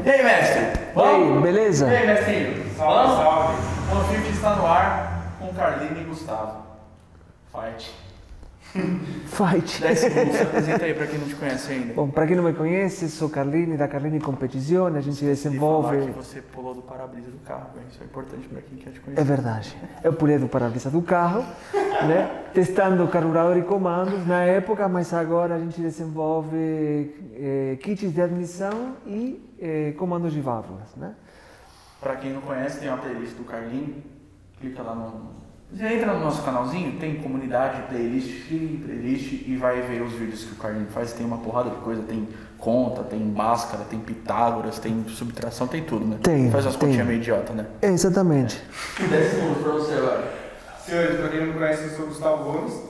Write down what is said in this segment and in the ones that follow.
E aí, mestre? Vamos? E aí, beleza? E aí, mestrinho? Salve, salve. O Fift está no ar com Carlini e Gustavo. Fight. Fight. 10 segundos, se apresenta aí pra quem não te conhece ainda. Bom, para quem não me conhece, sou Carlini, da Carlini Competizione, a gente E falar desenvolve... que você pulou do para-brisa do carro, hein? Isso é importante pra quem quer te É conhecer. verdade. Eu pulei do para-brisa do carro, né? Testando carburador e comandos na época, mas agora a gente desenvolve kits de admissão e comandos de válvulas, né? Pra quem não conhece, tem uma playlist do Carlini. Clica lá no... Você entra no nosso canalzinho, tem comunidade, playlist e vai ver os vídeos que o Carlini faz. Tem uma porrada de coisa, tem conta, tem Bhaskara, tem Pitágoras, tem subtração, tem tudo, né? Tem, Faz umas tem. continhas meio idiota, né? Exatamente. 10 segundos pra você agora. Senhores, para quem não me conhece, eu sou o Gustavo Gomes,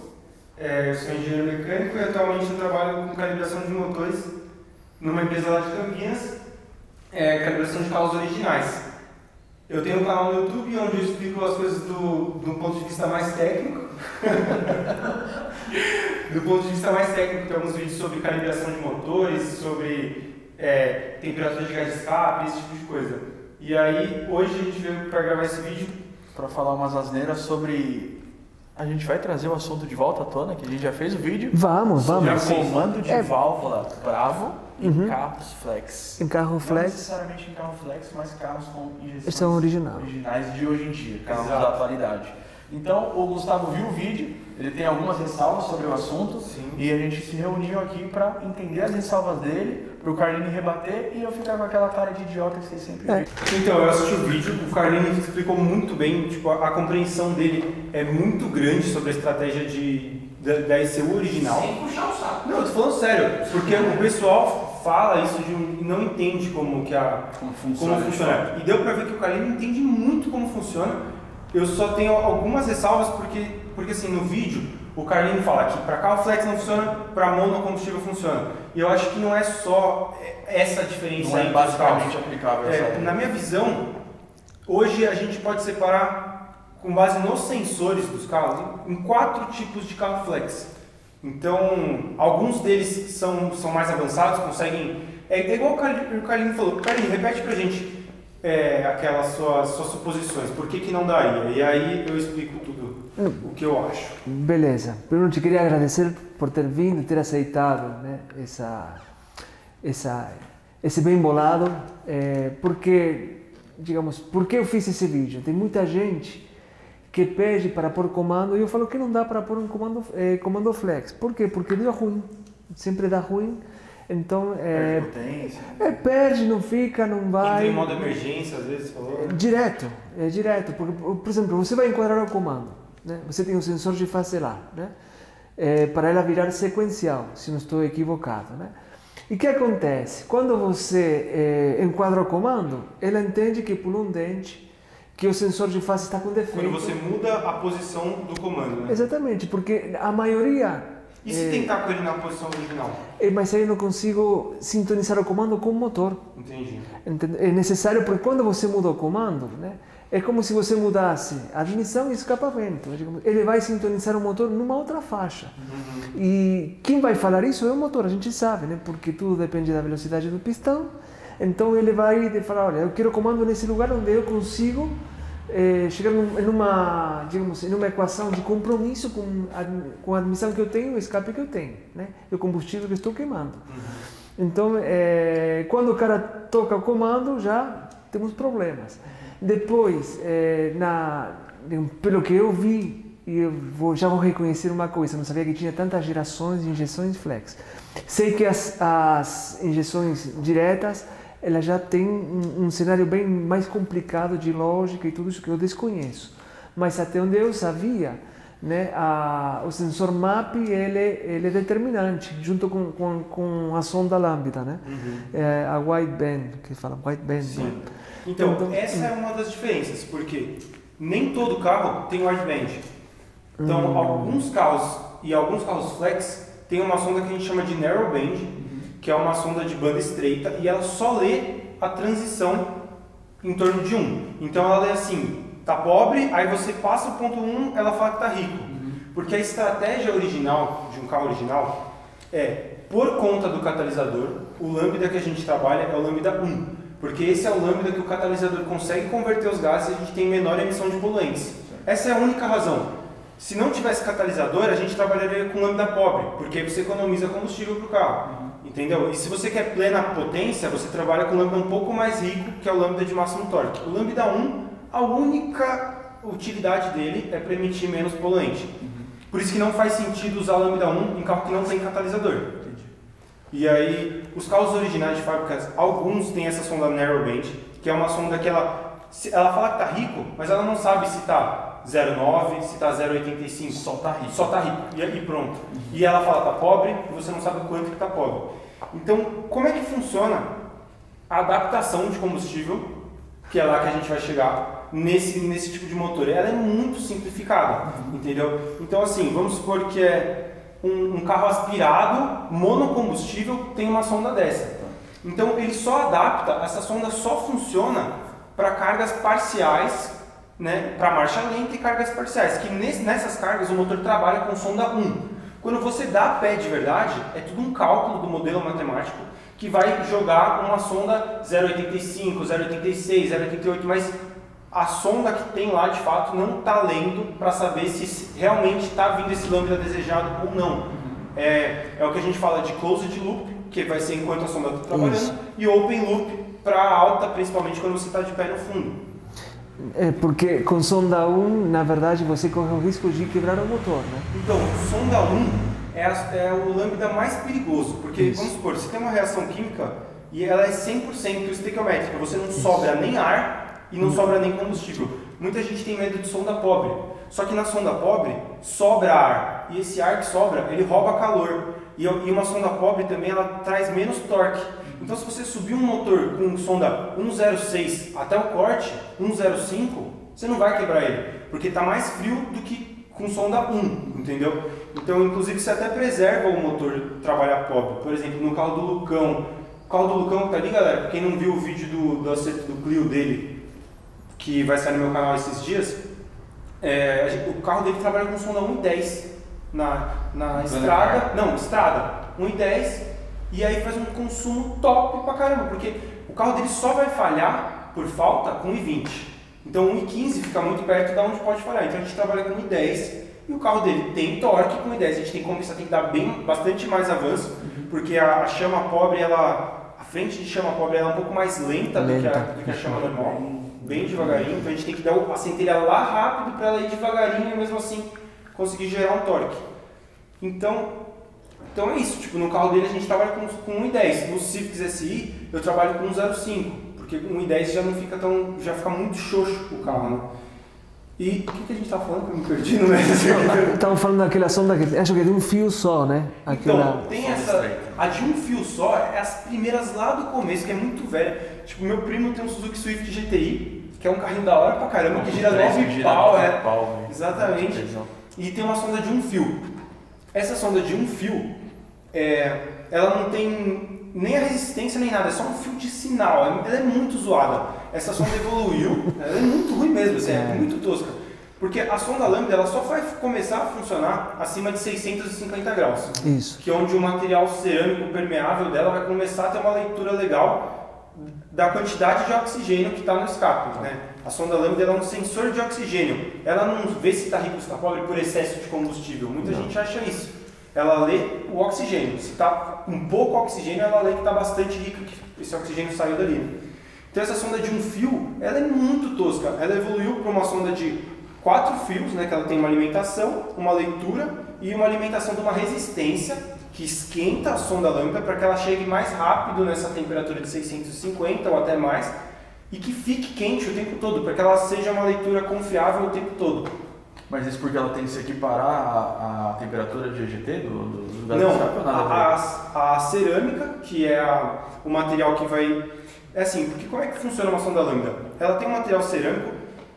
eu sou engenheiro mecânico e atualmente eu trabalho com calibração de motores numa empresa lá de Campinas, calibração de carros originais. Eu tenho um canal no YouTube onde eu explico as coisas do ponto de vista mais técnico. Do ponto de vista mais técnico, tem alguns vídeos sobre calibração de motores, sobre temperatura de gás de escape, esse tipo de coisa. E aí, hoje a gente veio para gravar esse vídeo Pra falar umas asneiras sobre... A gente vai trazer o assunto de volta à tona, que a gente já fez o vídeo. Vamos, Sobre vamos. comando de válvula Bravo em carros flex. Em carro Não flex, necessariamente em carro flex, mas carros com injeções são originais. originais de hoje em dia, carros Exato. da atualidade. Então, o Gustavo viu o vídeo, ele tem algumas ressalvas sobre o assunto. Sim. E a gente se reuniu aqui para entender as ressalvas dele, para o Carlini rebater e eu ficar com aquela cara de idiota que você sempre vê. Então, eu assisti o vídeo, o Carlini explicou muito bem, tipo, a compreensão dele é muito grande sobre a estratégia da ECU original. Sem puxar o saco. Não, eu tô falando sério, porque o pessoal fala isso e não entende como funciona. E deu pra ver que o Carlini entende muito como funciona. Eu só tenho algumas ressalvas porque assim, no vídeo, o Carlini fala que para carro flex não funciona, para monocombustível funciona. E eu acho que não é só essa diferença Não é entre os carros. basicamente aplicável essa Na minha visão, hoje a gente pode separar, com base nos sensores dos carros, em 4 tipos de carro flex. Então, alguns deles são mais avançados, conseguem... É igual o Carlini falou. Carlini, repete pra gente aquelas suas suposições, por que não daria? E aí eu explico tudo o que eu acho. beleza. Primeiro te queria agradecer por ter vindo, ter aceitado, né, esse bem bolado, porque, digamos, por que eu fiz esse vídeo? Tem muita gente que pede para pôr comando e eu falo que não dá para pôr um comando flex. Por quê? Porque deu ruim, sempre dá ruim. Então, Perde potência. perde, não fica, não vai. Entra em modo emergência, às vezes, falou. Direto, porque, por exemplo, você vai enquadrar o comando, né? Você tem um sensor de fase lá, né? Para ela virar sequencial, se não estou equivocado, né? E o que acontece? Quando você enquadra o comando, ela entende que pulou um dente, que o sensor de fase está com defeito. Quando você muda a posição do comando, né? Exatamente, porque a maioria... E se tentar com ele na posição original? Mas aí eu não consigo sintonizar o comando com o motor. Entendi. É necessário, porque quando você muda o comando, né, é como se você mudasse admissão e escapamento. Ele vai sintonizar o motor numa outra faixa. E quem vai falar isso é o motor, a gente sabe, né, porque tudo depende da velocidade do pistão. Então ele vai falar, olha, eu quero comando nesse lugar onde eu consigo chegar numa equação de compromisso com a admissão que eu tenho e o escape que eu tenho, né, e o combustível que estou queimando. Então, quando o cara toca o comando, já temos problemas. Depois, pelo que eu vi, e já vou reconhecer uma coisa, não sabia que tinha tantas gerações de injeções flex. Sei que as injeções diretas, ela já tem um cenário bem mais complicado de lógica e tudo isso que eu desconheço. Mas até onde eu sabia, né, o sensor MAP ele é determinante, junto com a sonda lambda, né? A wideband, que fala wideband. Sim. Então, essa é uma das diferenças, porque nem todo carro tem wideband. Então, alguns carros e alguns carros flex tem uma sonda que a gente chama de narrowband, que é uma sonda de banda estreita, e ela só lê a transição em torno de 1. Então ela lê assim, tá pobre, aí você passa o ponto 1, ela fala que tá rico. Porque a estratégia original de um carro original é, por conta do catalisador, o lambda que a gente trabalha é o lambda 1, porque esse é o lambda que o catalisador consegue converter os gases e a gente tem menor emissão de poluentes. Essa é a única razão. Se não tivesse catalisador, a gente trabalharia com lambda pobre, porque aí você economiza combustível para o carro. Entendeu? E se você quer plena potência, você trabalha com lambda um pouco mais rico, que é o lambda de máximo torque. O lambda 1, a única utilidade dele é para emitir menos poluente. Por isso que não faz sentido usar lambda 1 em carro que não tem catalisador. E aí, os carros originais de fábrica, alguns têm essa sonda narrowband, que é uma sonda que ela fala que está rico, mas ela não sabe se está 0,9, se está 0,85. Só tá rico. Só tá rico. E pronto. E ela fala que está pobre e você não sabe quanto que está pobre. Então, como é que funciona a adaptação de combustível, que é lá que a gente vai chegar, nesse tipo de motor? Ela é muito simplificada, entendeu? Então, assim, vamos supor que é um carro aspirado, monocombustível, tem uma sonda dessa. Então, ele só adapta, essa sonda só funciona para cargas parciais, né, para marcha lenta e cargas parciais, que nessas cargas o motor trabalha com sonda 1. Quando você dá pé de verdade, é tudo um cálculo do modelo matemático que vai jogar uma sonda 0,85, 0,86, 0,88, mas a sonda que tem lá de fato não está lendo para saber se realmente está vindo esse lambda desejado ou não. É o que a gente fala de closed loop, que vai ser enquanto a sonda está trabalhando, isso. E open loop para alta, principalmente quando você está de pé no fundo. É porque com sonda 1, na verdade, você corre o risco de quebrar o motor, né? Então, sonda 1 é o lambda mais perigoso, porque, isso. Vamos supor, você tem uma reação química e ela é 100% estequiométrica, você não sobra nem ar e não sobra nem combustível. Muita gente tem medo de sonda pobre, só que na sonda pobre sobra ar, e esse ar que sobra, ele rouba calor, e uma sonda pobre também, ela traz menos torque. Então, se você subir um motor com sonda 1.06 até o corte, 1.05, você não vai quebrar ele, porque está mais frio do que com sonda 1, entendeu? Então, inclusive, você até preserva o motor trabalhar pobre. Por exemplo, no carro do Lucão. O carro do Lucão tá ali, galera, quem não viu o vídeo do acerto do Clio dele, que vai sair no meu canal esses dias, o carro dele trabalha com sonda 1.10 na estrada. Não, estrada, 1.10. E aí faz um consumo top pra caramba, porque o carro dele só vai falhar por falta com 1.20. Então 1.15 fica muito perto de onde pode falhar. Então a gente trabalha com 1.10 e o carro dele tem torque com 1.10. A gente tem que compensar, tem que dar bastante mais avanço, porque a chama pobre, a frente de chama pobre ela é um pouco mais lenta do que a chama normal, bem devagarinho. Então a gente tem que dar a centelha lá rápido para ela ir devagarinho e mesmo assim conseguir gerar um torque. Então é isso, tipo, no carro dele a gente trabalha com 1.10, no Civic SI eu trabalho com 1.05, porque 1.10 já não fica já fica muito xoxo o carro, né? E o que a gente estava falando que eu me perdi no meio? Estamos falando daquela sonda que acho que é de um fio só, né? Então, tem a de um fio só, é as primeiras lá do começo, que é muito velha. Tipo, meu primo tem um Suzuki Swift GTI, que é um carrinho da hora pra caramba, que gira 9 pau, exatamente, e tem uma sonda de um fio. Essa sonda de um fio, ela não tem nem a resistência nem nada, é só um fio de sinal, ela é muito zoada. Essa sonda evoluiu, ela é muito ruim mesmo, assim, é muito tosca. Porque a sonda lambda ela só vai começar a funcionar acima de 650 graus. Isso. Que é onde o material cerâmico permeável dela vai começar a ter uma leitura legal da quantidade de oxigênio que está no escape, né? A sonda lambda ela é um sensor de oxigênio. Ela não vê se está rico ou se está pobre por excesso de combustível. Muita gente acha isso. Ela lê o oxigênio. Se está um pouco oxigênio, ela lê que está bastante rico, que esse oxigênio saiu dali. Então essa sonda de um fio, ela é muito tosca. Ela evoluiu para uma sonda de 4 fios, né, que ela tem uma alimentação, uma leitura e uma alimentação de uma resistência que esquenta a sonda lambda para que ela chegue mais rápido nessa temperatura de 650 ou até mais e que fique quente o tempo todo, para que ela seja uma leitura confiável o tempo todo. Mas isso porque ela tem que se equiparar à temperatura de EGT do gás Não, de escape ou nada a cerâmica, que é o material que vai... É assim, porque como é que funciona uma sonda lambda? Ela tem um material cerâmico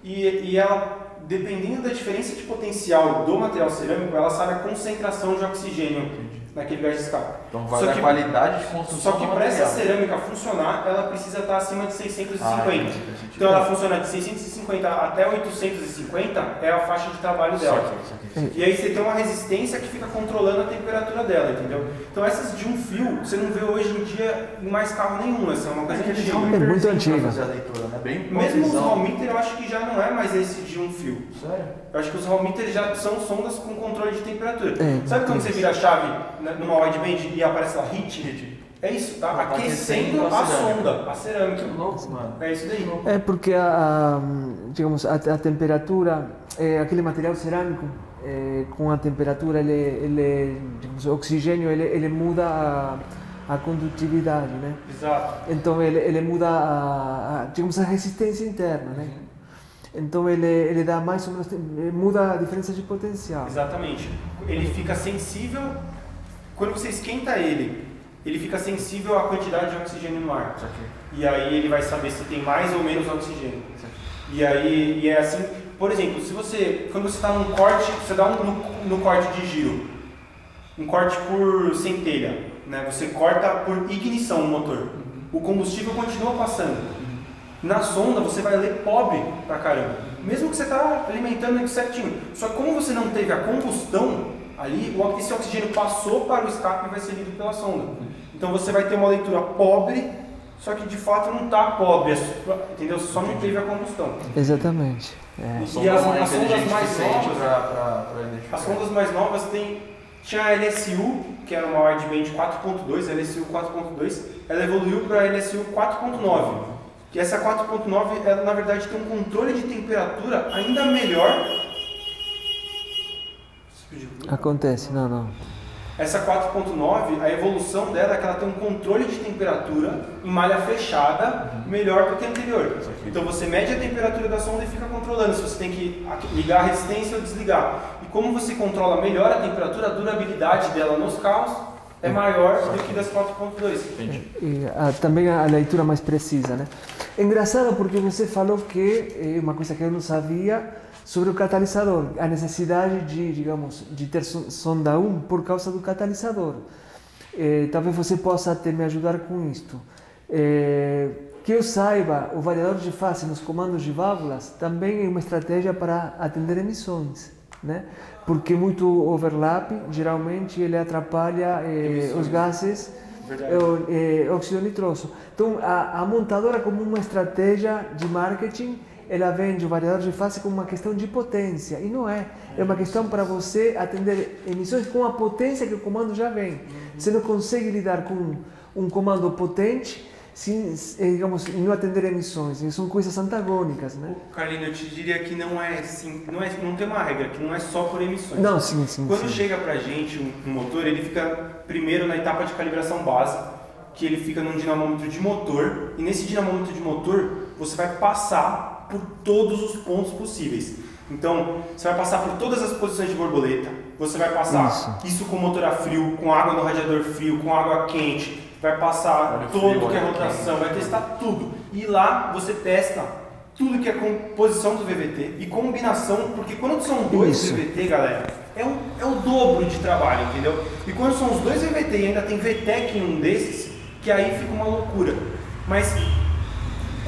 e ela, dependendo da diferença de potencial do material cerâmico, ela sabe a concentração de oxigênio naquele gás de escape. Então vai da qualidade de construção. Só que para essa cerâmica funcionar, ela precisa estar acima de 650. Então ela funciona de 650 até 850, é a faixa de trabalho dela. E aí você tem uma resistência que fica controlando a temperatura dela, entendeu? Então essas de um fio, você não vê hoje em dia em mais carro nenhum, essa é uma coisa antiga. É muito antiga. Mesmo os Hallmeter, eu acho que já não é mais esse de um fio. Sério? Eu acho que os Hallmeter já são sondas com controle de temperatura. Sabe quando você vira a chave numa wideband e aparece lá HIT? É isso, tá aquecendo a sonda, a cerâmica. Louco, mano. É isso daí. É porque digamos, a temperatura, aquele material cerâmico, com a temperatura, digamos, o oxigênio, ele muda a condutividade, né? Exato. Então ele muda digamos, a resistência interna, né? Então ele dá mais ou menos, muda a diferença de potencial. Exatamente. Ele fica sensível, quando você esquenta ele fica sensível à quantidade de oxigênio no ar. E aí ele vai saber se tem mais ou menos oxigênio. E é assim, por exemplo, quando você está num corte, você dá no corte de giro, um corte por centelha, né? Você corta por ignição o motor. O combustível continua passando. Na sonda você vai ler pobre pra caramba, mesmo que você está alimentando ele certinho. Só que como você não teve a combustão ali, esse oxigênio passou para o escape e vai ser lido pela sonda. Então você vai ter uma leitura pobre, só que de fato não está pobre, entendeu? Você só não teve a combustão. Exatamente. E as sondas mais novas, as sondas mais novas tinha a LSU, que era uma wideband 4.2, a LSU 4.2, ela evoluiu para a LSU 4.9. Que essa 4.9, ela na verdade tem um controle de temperatura ainda melhor. Acontece, não. Essa 4.9, a evolução dela é que ela tem um controle de temperatura em malha fechada melhor do que a anterior. Então você mede a temperatura da sonda e fica controlando se você tem que ligar a resistência ou desligar. E como você controla melhor a temperatura, a durabilidade dela nos carros é maior do que das 4.2. E também a leitura mais precisa, né? É engraçado porque você falou que uma coisa que eu não sabia sobre o catalisador, a necessidade de ter sonda 1 por causa do catalisador. Talvez você possa até me ajudar com isto. Que eu saiba, o variador de fase nos comandos de válvulas também é uma estratégia para atender emissões, né? Porque muito overlap, geralmente ele atrapalha os gases, óxido nitroso. Então, a montadora, como uma estratégia de marketing, ela vende o variador de fase como uma questão de potência, e não é. É uma questão para você atender emissões com a potência que o comando já vem. Você não consegue lidar com um comando potente digamos, não atender emissões, são coisas antagônicas, né? Carlinhos, eu te diria que não tem uma regra, que não é só por emissões. Não, sim. Quando chega pra gente um motor, ele fica primeiro na etapa de calibração base, que ele fica num dinamômetro de motor, e nesse dinamômetro de motor você vai passar por todos os pontos possíveis. Então, você vai passar por todas as posições de borboleta, você vai passar isso com motor a frio, com água no radiador frio, com água quente, vai passar todo que é rotação, vai testar tudo. E lá você testa tudo que é composição do VVT e combinação, porque quando são dois VVT, galera, é o dobro de trabalho, entendeu? E quando são os dois VVT e ainda tem VTEC em um desses, que aí fica uma loucura. Mas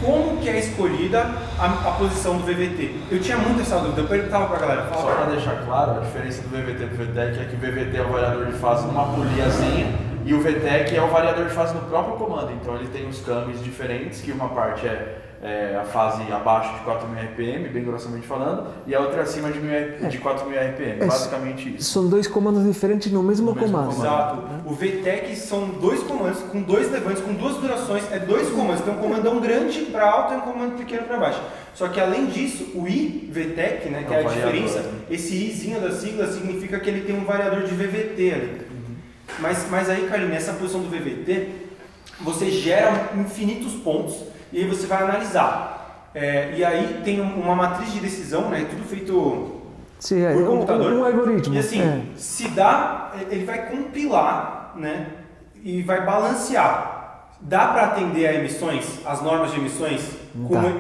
como que é escolhida a posição do VVT? Eu tinha muito essa dúvida, eu perguntava pra galera. Só para deixar claro, a diferença do VVT e do VTEC é que o VVT é o variador de fase numa poliazinha e o VTEC é o variador de fase no próprio comando. Então ele tem os câmbios diferentes, que uma parte é a fase abaixo de 4.000 RPM, bem grossamente falando, e a outra acima de 4.000 RPM, basicamente isso. São dois comandos diferentes no mesmo comando. Exato. O VTEC são dois comandos, com dois levantes, com duas durações, dois comandos. Tem um comandão grande para alto e um comando pequeno para baixo. Só que além disso, o I-VTEC, né, que é a diferença, esse Izinho da sigla significa que ele tem um variador de VVT ali. Mas aí, Carlinhos, nessa posição do VVT, você gera infinitos pontos e aí você vai analisar. E aí tem uma matriz de decisão, né, tudo feito por computador. Um algoritmo. E assim, se dá, ele vai compilar, né, e vai balancear. Dá para atender a emissões, as normas de emissões,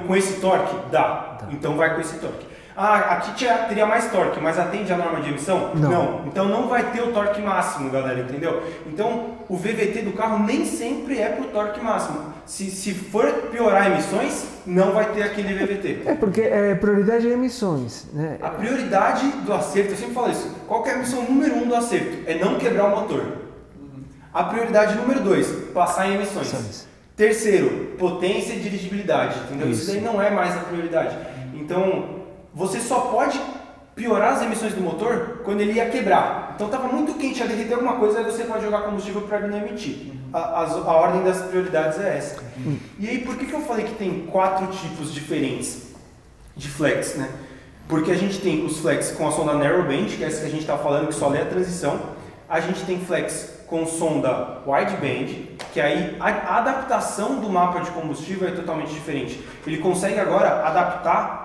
com esse torque? Dá. Então vai com esse torque. aqui teria mais torque, mas atende a norma de emissão? Não. Então não vai ter o torque máximo, galera, entendeu? Então o VVT do carro nem sempre é pro torque máximo. Se for piorar emissões, não vai ter aquele VVT. Porque prioridade é emissões, né? A prioridade do acerto, eu sempre falo isso, qual que é a missão número 1 do acerto? É não quebrar o motor. A prioridade número 2, passar em emissões. Terceiro, potência e dirigibilidade, entendeu? Isso daí não é mais a prioridade. Então, você só pode piorar as emissões do motor quando ele ia quebrar. Então, estava muito quente, ia derreter alguma coisa, aí você pode jogar combustível para ele não emitir. A ordem das prioridades é essa. E aí, por que eu falei que tem 4 tipos diferentes de flex, né? Porque a gente tem os flex com a sonda narrowband, que é essa que a gente está falando, que só lê a transição. A gente tem flex com sonda wideband, que aí a adaptação do mapa de combustível é totalmente diferente. Ele consegue agora adaptar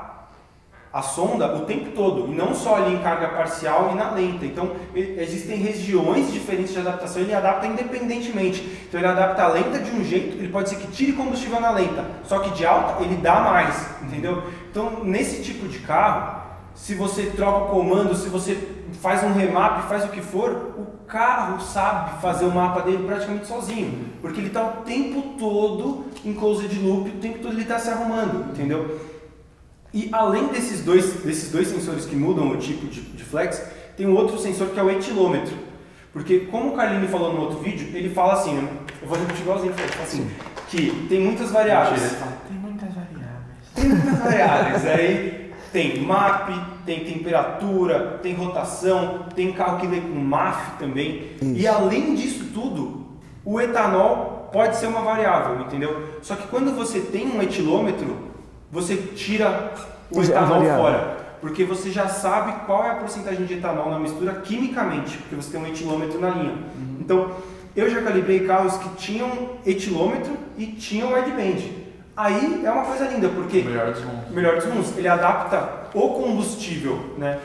a sonda o tempo todo, e não só ali em carga parcial e na lenta. Então, existem regiões diferentes de adaptação, ele adapta independentemente. Então, ele adapta a lenta de um jeito, ele pode ser que tire combustível na lenta, só que de alta ele dá mais, entendeu? Então, nesse tipo de carro, se você troca o comando, se você faz um remap, faz o que for, o carro sabe fazer o mapa dele praticamente sozinho, porque ele está o tempo todo em closed loop, o tempo todo ele está se arrumando, entendeu? E além desses dois sensores que mudam o tipo de flex, tem um outro sensor que é o etilômetro. Porque como o Carlini falou no outro vídeo, ele fala assim, né? Eu vou repetir igualzinho, ele fala assim, que tem muitas variáveis. Tem muitas variáveis. Tem muitas variáveis. Aí tem MAP, tem temperatura, tem rotação, tem carro que lê com MAF também. Isso. E além disso tudo, o etanol pode ser uma variável, entendeu? Só que quando você tem um etilômetro, você tira o etanol fora, porque você já sabe qual é a porcentagem de etanol na mistura quimicamente, porque você tem um etilômetro na linha. Então, eu já calibrei carros que tinham etilômetro e tinham wideband. Aí é uma coisa linda, porque melhor dos mundos, ele adapta o combustível, né,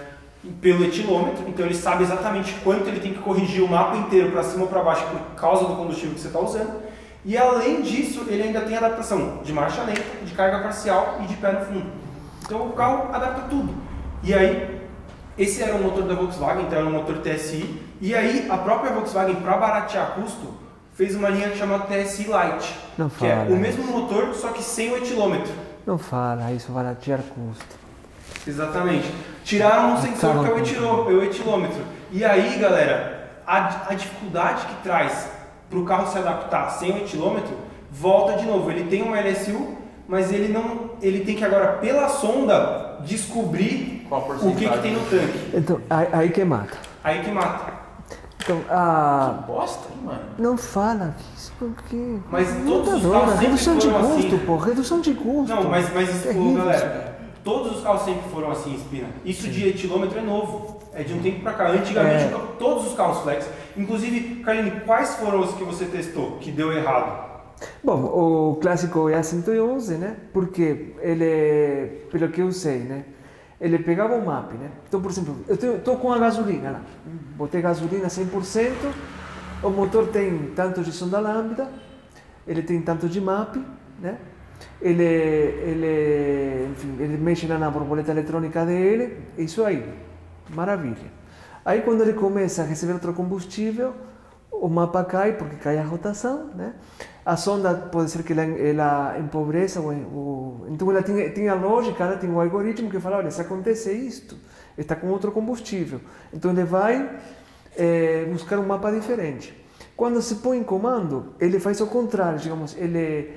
pelo etilômetro, então ele sabe exatamente quanto ele tem que corrigir o mapa inteiro para cima ou para baixo por causa do combustível que você está usando. E além disso, ele ainda tem adaptação de marcha lenta, de carga parcial e de pé no fundo. Então o carro adapta tudo. E aí, esse era o motor da Volkswagen, então era um motor TSI. E aí, a própria Volkswagen, para baratear custo, fez uma linha que chama TSI Lite, que é o mesmo motor, só que sem o etilômetro. Não fala isso, baratear custo. Exatamente. Tiraram um sensor que é o etilômetro. E aí, galera, a dificuldade que traz para o carro se adaptar sem o etilômetro, volta de novo. Ele tem uma LSU, mas ele tem que agora, pela sonda, descobrir o que tem no tanque. Então, aí que mata. Aí que mata. Então, que bosta, hein, mano? Não fala isso, porque... Mas todos os carros sempre redução de foram custo, assim. Pô, redução de custo. Não, mas terrível, galera, todos os carros sempre foram assim, Espina. Isso de etilômetro é novo. É de um tempo pra cá. Antigamente, todos os carros flex. Inclusive, Carlini, quais foram os que você testou que deu errado? Bom, o clássico EA111, né? Porque ele, pelo que eu sei, né? Ele pegava o MAP, né? Então, por exemplo, eu estou com a gasolina lá. Botei gasolina 100%, o motor tem tanto de sonda lambda, ele tem tanto de MAP, né? Enfim, ele mexe na borboleta eletrônica dele, isso aí, maravilha. Aí quando ele começa a receber outro combustível, o mapa cai, porque cai a rotação, né? A sonda pode ser que ela empobreça, então ela tem a lógica, ela tem o algoritmo que fala, olha, se acontece isto, está com outro combustível. Então ele vai buscar um mapa diferente. Quando se põe em comando, ele faz o contrário, digamos, ele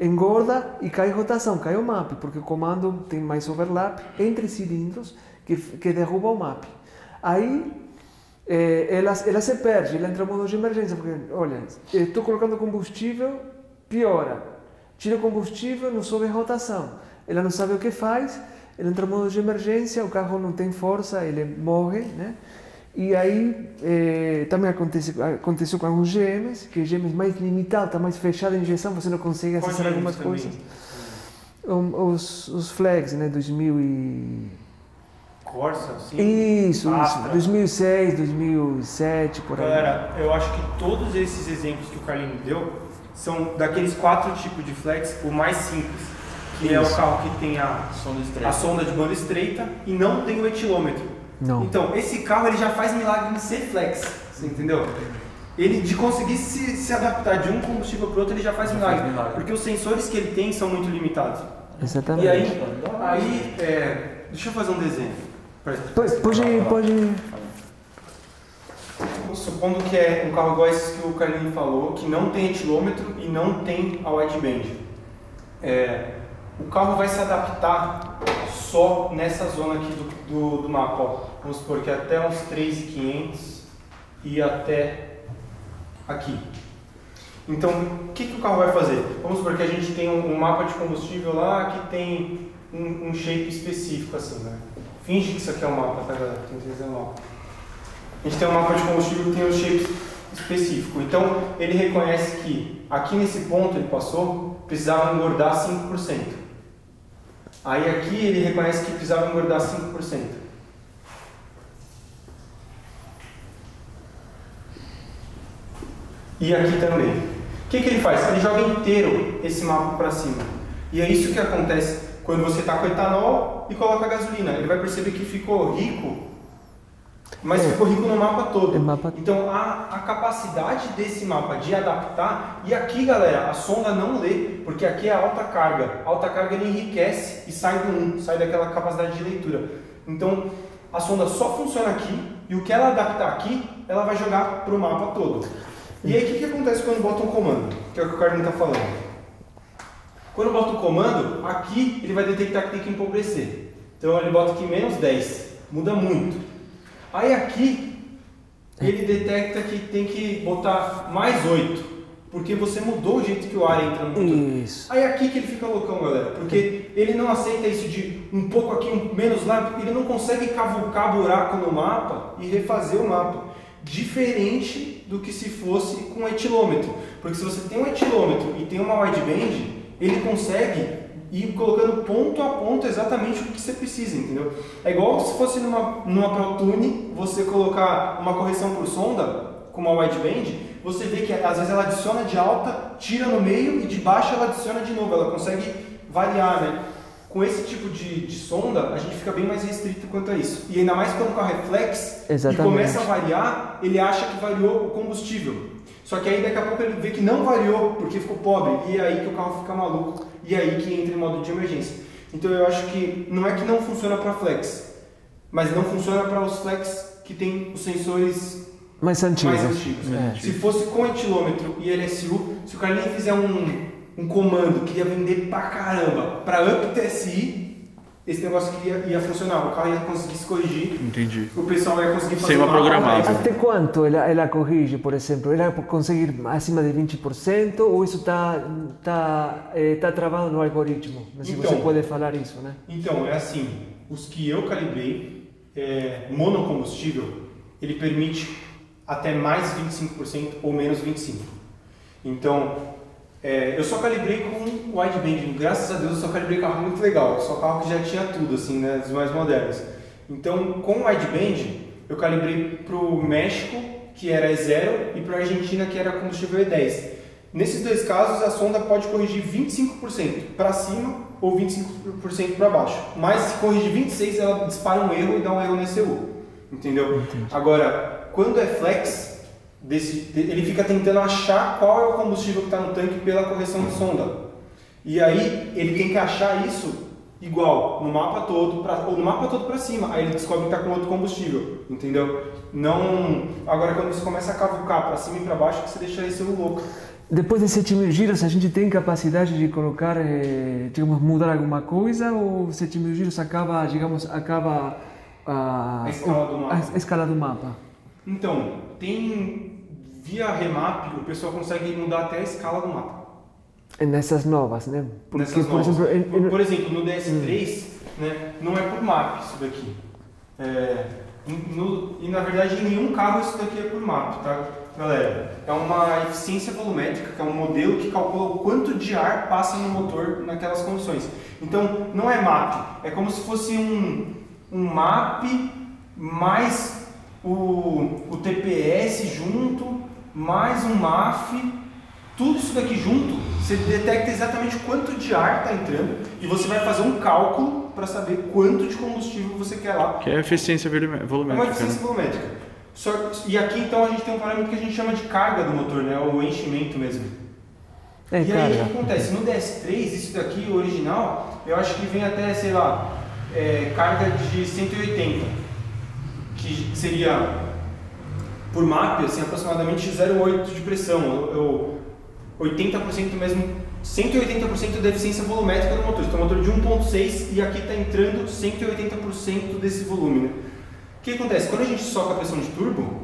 engorda e cai a rotação, cai o mapa, porque o comando tem mais overlap entre cilindros que derruba o mapa. Aí ela se perde, ela entra em modo de emergência, porque, olha, estou colocando combustível, piora. Tira o combustível, não sobe a rotação. Ela não sabe o que faz, ela entra em modo de emergência, o carro não tem força, ele morre, né? E aí também aconteceu com alguns GMs, que GMs mais limitado, está mais fechado a injeção, você não consegue acessar algumas coisas. Os flags, né, 2000 e... Corsa, sim. Isso, 2006, 2007, por aí. Galera, eu acho que todos esses exemplos que o Carlinho deu são daqueles 4 tipos de flex, o mais simples. que é o carro que tem a Sonda sonda de banda estreita e não tem o etilômetro. Não. Então, esse carro ele já faz milagre em ser flex, você entendeu? Ele de conseguir se adaptar de um combustível para o outro, ele já faz milagre, porque os sensores que ele tem são muito limitados. Exatamente. E aí deixa eu fazer um desenho. Pode. Supondo que é um carro igual esse que o Carlinhos falou, que não tem etilômetro e não tem a wideband. O carro vai se adaptar só nessa zona aqui do mapa. Ó. Vamos supor que até uns 3.500 e até aqui. Então, o que o carro vai fazer? Vamos supor que a gente tem um mapa de combustível lá que tem um shape específico assim, né? Finge que isso aqui é um mapa, tá galera? Tem que dizer um mapa. A gente tem um mapa de combustível que tem um shape específico. Então, ele reconhece que aqui nesse ponto ele passou, precisava engordar 5%. Aí aqui ele reconhece que precisava engordar 5%. E aqui também. O que ele faz? Ele joga inteiro esse mapa para cima. E é isso que acontece quando você está com etanol e coloca gasolina. Ele vai perceber que ficou rico, mas ficou rico no mapa todo. Então a capacidade desse mapa de adaptar, e aqui galera, a sonda não lê, porque aqui é alta carga. A alta carga ele enriquece e sai do 1, sai daquela capacidade de leitura. Então a sonda só funciona aqui, e o que ela adaptar aqui, ela vai jogar para o mapa todo. E aí o que acontece quando bota um comando? Que é o que o Carlinhos está falando. Quando bota o comando, aqui ele vai detectar que tem que empobrecer. Então ele bota aqui menos 10, muda muito. Aí aqui ele detecta que tem que botar mais 8, porque você mudou o jeito que o ar entra no motor. Isso. Aí aqui que ele fica loucão, galera, porque ele não aceita isso de um pouco aqui, um menos lá, ele não consegue cavucar buraco no mapa e refazer o mapa. Diferente do que se fosse com um etilômetro. Porque se você tem um etilômetro e tem uma wideband, ele consegue ir colocando ponto a ponto exatamente o que você precisa, entendeu? É igual se fosse numa ProTune, você colocar uma correção por sonda com uma wideband, você vê que às vezes ela adiciona de alta, tira no meio e de baixo ela adiciona de novo, ela consegue variar, né? Com esse tipo de sonda, a gente fica bem mais restrito quanto a isso. E ainda mais quando o carro é flex e começa a variar, ele acha que variou o combustível. Só que aí daqui a pouco ele vê que não variou, porque ficou pobre, e é aí que o carro fica maluco, e é aí que entra em modo de emergência. Então eu acho que não é que não funciona para flex, mas não funciona para os flex que tem os sensores mais antigos. Se fosse com etilômetro e LSU, se o Carlinhos fizer um comando que ia vender pra caramba para up TSI, esse negócio aqui ia funcionar, o carro ia conseguir se corrigir. Entendi. O pessoal ia conseguir fazer uma programável. Até quanto ela corrige, por exemplo? Ela consegue acima de 20% ou isso está travado no algoritmo? Mas então, se você pode falar isso, né? Então, é assim, os que eu calibrei, monocombustível, ele permite até mais 25% ou menos 25%. Então, eu só calibrei com wideband, graças a Deus eu só calibrei carro muito legal, só carro que já tinha tudo, assim, né, dos mais modernos. Então, com wideband, eu calibrei para o México, que era E0, e para a Argentina, que era combustível E10. Nesses dois casos, a sonda pode corrigir 25% para cima ou 25% para baixo. Mas se corrigir 26%, ela dispara um erro e dá um erro no ECU. Entendeu? Entendi. Agora, quando é flex, ele fica tentando achar qual é o combustível que está no tanque pela correção de sonda. E aí ele tem que achar isso igual no mapa todo, ou no mapa todo para cima. Aí ele descobre que está com outro combustível, entendeu? Não. Agora quando você começa a cavucar para cima e para baixo, você deixa ele ser louco. Depois de 7.000 giros, a gente tem capacidade de colocar, digamos, mudar alguma coisa, ou 7.000 giros acaba a escala do mapa? Então, via remap, o pessoal consegue mudar até a escala do mapa. Nessas novas, né? Porque, nessas novas. Por exemplo, no DS3, né, não é por map isso daqui. E na verdade, em nenhum carro isso daqui é por map, tá, galera? É uma eficiência volumétrica, que é um modelo que calcula o quanto de ar passa no motor naquelas condições. Então, não é map, é como se fosse um map mais o TPS junto, mais um MAF, tudo isso daqui junto Você detecta exatamente quanto de ar está entrando e você vai fazer um cálculo para saber quanto de combustível você quer lá. Que é eficiência volumétrica. É uma eficiência volumétrica. E aqui então a gente tem um parâmetro que a gente chama de carga do motor, né? O enchimento mesmo. E aí o que acontece? No DS3, isso daqui, o original, eu acho que vem até, sei lá, carga de 180, que seria por MAP, assim, aproximadamente 0,8 de pressão. 80% mesmo, 180% da eficiência volumétrica do motor. Então, motor de 1.6 e aqui está entrando 180% desse volume. Né? O que acontece? Quando a gente soca a pressão de turbo,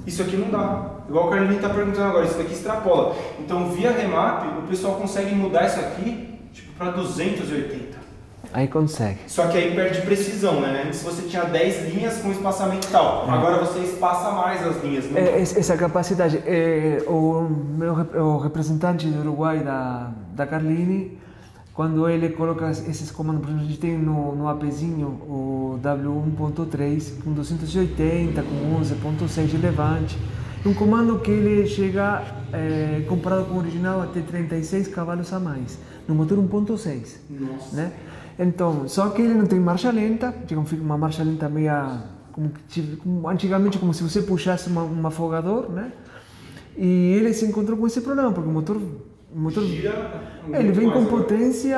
isso aqui não dá. Igual o Carlinhos está perguntando agora, isso daqui extrapola. Então, via remap, o pessoal consegue mudar isso aqui tipo, para 280. Aí consegue. Só que aí perde precisão, né? Antes você tinha 10 linhas com espaçamento tal. Agora você espaça mais as linhas. Né? Essa capacidade. O representante do Uruguai, da Carlini, quando ele coloca esses comandos, por exemplo, a gente tem no APzinho o W1.3 com 280, com 11.6 de levante. Um comando que ele chega, comparado com o original, até 36 cavalos a mais, no motor 1.6. Nossa. Né? Então, só que ele não tem marcha lenta, fica uma marcha lenta meia, como antigamente, como se você puxasse um afogador, né? E ele se encontrou com esse problema, porque o motor ele vem com potência,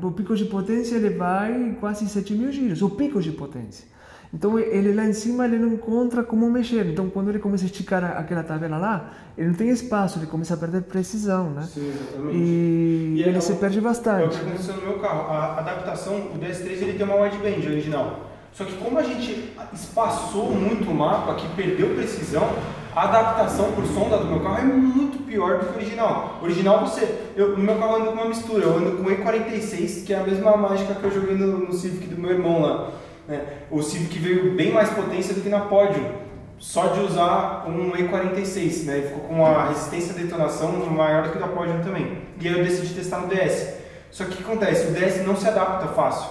o pico de potência ele vai quase 7.000 giros, o pico de potência. Então ele lá em cima ele não encontra como mexer, então quando ele começa a esticar aquela tabela lá, ele não tem espaço, ele começa a perder precisão, né? Sim, exatamente. E ele se perde bastante. É o que aconteceu no meu carro, a adaptação, o DS3 ele tem uma wideband original, só que como a gente espaçou muito o mapa, que perdeu precisão, a adaptação por sonda do meu carro é muito pior do que o original. O original no meu carro eu ando com uma mistura, eu ando com o E46, que é a mesma mágica que eu joguei no Civic do meu irmão lá. O Civic veio bem mais potência do que na Podium, só de usar um E46, né? Ficou com uma resistência de detonação maior do que o da Podium também. E aí eu decidi testar no DS. Só que o que acontece? O DS não se adapta fácil,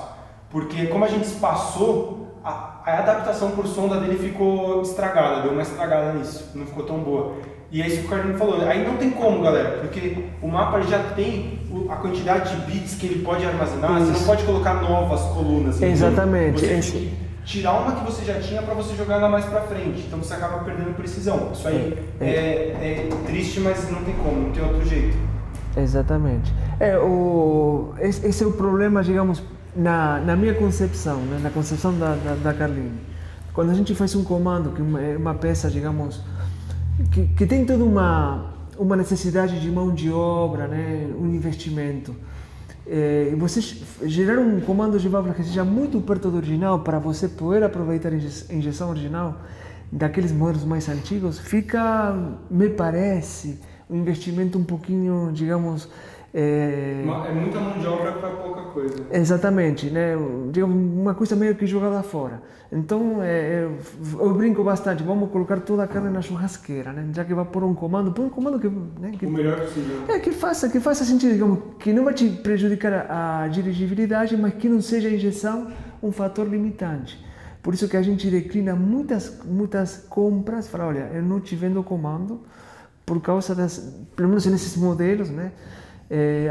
porque como a gente espaçou, a adaptação por sonda dele ficou estragada, deu uma estragada nisso, não ficou tão boa. E é isso que o Carlinhos falou, aí não tem como, galera, porque o mapa já tem a quantidade de bits que ele pode armazenar, você não pode colocar novas colunas. Exatamente. Você tem que tirar uma que você já tinha para você jogar ela mais para frente, então você acaba perdendo precisão. Isso aí é triste, mas não tem como, não tem outro jeito. Exatamente. Esse é o problema, digamos, na minha concepção, né? Na concepção da Carlini. Quando a gente faz um comando, que é uma peça, digamos, que tem toda uma necessidade de mão de obra, né? Um investimento. E você gerar um comando de válvula que seja muito perto do original, para você poder aproveitar a injeção original daqueles modelos mais antigos, fica, me parece, um investimento um pouquinho, digamos... É muita mão de obra para pouca coisa. Exatamente, né? Digamos, uma coisa meio que jogada fora. Então, eu brinco bastante, vamos colocar toda a carne na churrasqueira, né? Já que vai pôr um comando que... Né? O melhor possível. Que faça sentido, digamos, que não vai te prejudicar a dirigibilidade, mas que não seja a injeção um fator limitante. Por isso que a gente declina muitas compras, fala, olha, eu não te vendo o comando, por causa pelo menos nesses modelos, né?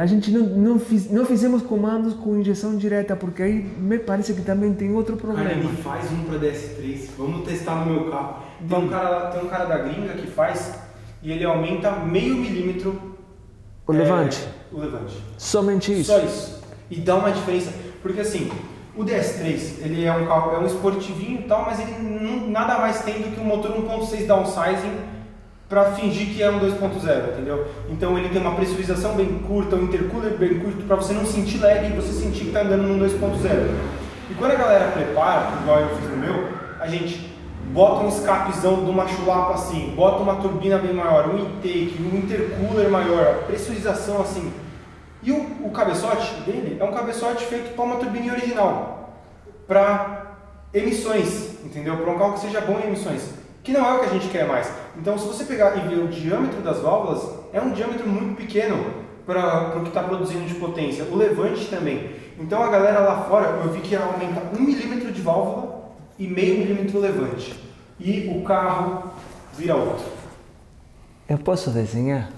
A gente não fizemos comandos com injeção direta, porque aí me parece que também tem outro problema. Cara, ele faz um para DS3, vamos testar no meu carro. Tem um cara da gringa que faz e ele aumenta meio milímetro o levante. O levante. Somente isso? Só isso. E dá uma diferença, porque assim, o DS3 ele é um carro, é um esportivinho e tal, mas ele nada mais tem do que um motor 1.6 downsizing para fingir que é um 2.0, entendeu? Então ele tem uma pressurização bem curta, um intercooler bem curto, para você não sentir lag e você sentir que está andando num 2.0. E quando a galera prepara, igual eu fiz no meu, a gente bota um escapezão de uma chulapa assim, bota uma turbina bem maior, um intake, um intercooler maior, a pressurização assim. E o cabeçote dele é um cabeçote feito para uma turbina original, para emissões, entendeu? Para um carro que seja bom em emissões. Que não é o que a gente quer mais. Então, se você pegar e ver o diâmetro das válvulas, é um diâmetro muito pequeno para o que está produzindo de potência. O levante também. Então, a galera lá fora, eu vi que ela aumenta 1 milímetro de válvula e meio milímetro o levante. E o carro vira outro. Eu posso desenhar?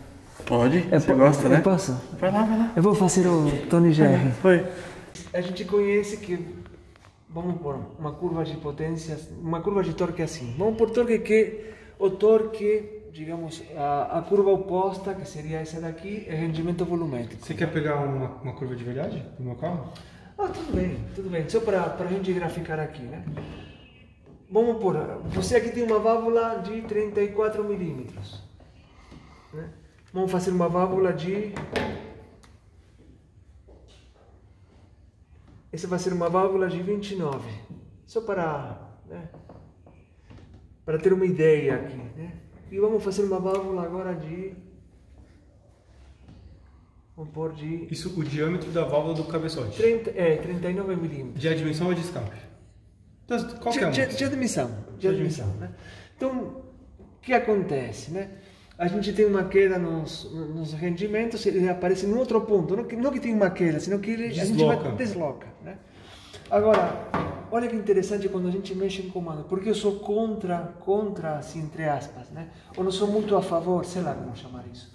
Pode? Você gosta, né? Eu posso? Vai lá. Eu vou fazer o Tony Jerry. Foi. A gente conhece que, vamos pôr uma curva de potência, uma curva de torque assim. Vamos pôr torque que o torque, digamos, a curva oposta, que seria essa daqui, é rendimento volumétrico. Você quer pegar uma curva de verdade do meu carro? Ah, tudo bem. Só para a gente graficar aqui, né? Vamos pôr, você aqui tem uma válvula de 34 milímetros, né? Vamos fazer uma válvula de... Essa vai ser uma válvula de 29. Só para, né, para ter uma ideia aqui, né? E vamos fazer uma válvula agora de... Vamos pôr de... Isso, o diâmetro da válvula do cabeçote. 39 milímetros. De admissão ou de escape? Qualquer um. De admissão, né? Então, o que acontece, né? A gente tem uma queda nos rendimentos, ele aparece em outro ponto, não que tem uma queda, senão que a gente desloca, né? Agora, olha que interessante quando a gente mexe em comando, porque eu sou contra, assim, entre aspas, né? Ou não sou muito a favor, sei lá como chamar isso.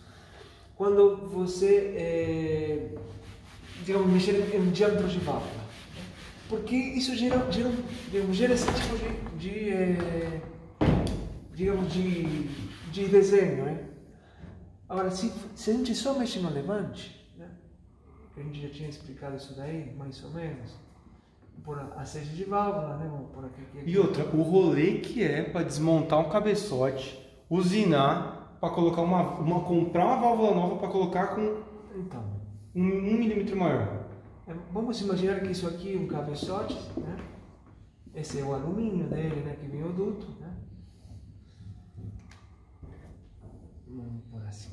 Quando você, digamos, mexer em diâmetro de válvula. Porque isso gera esse tipo de desenho, né? Agora, se a gente só mexe no levante, né? A gente já tinha explicado isso daí, mais ou menos, por a sede de válvula, né? Por aqui. E outra, o rolê que é para desmontar um cabeçote, usinar, para colocar comprar uma válvula nova para colocar com então, 1 milímetro maior. Vamos imaginar que isso aqui é um cabeçote, né? Esse é o alumínio dele, né? Que vem o duto, né? Vamos por assim.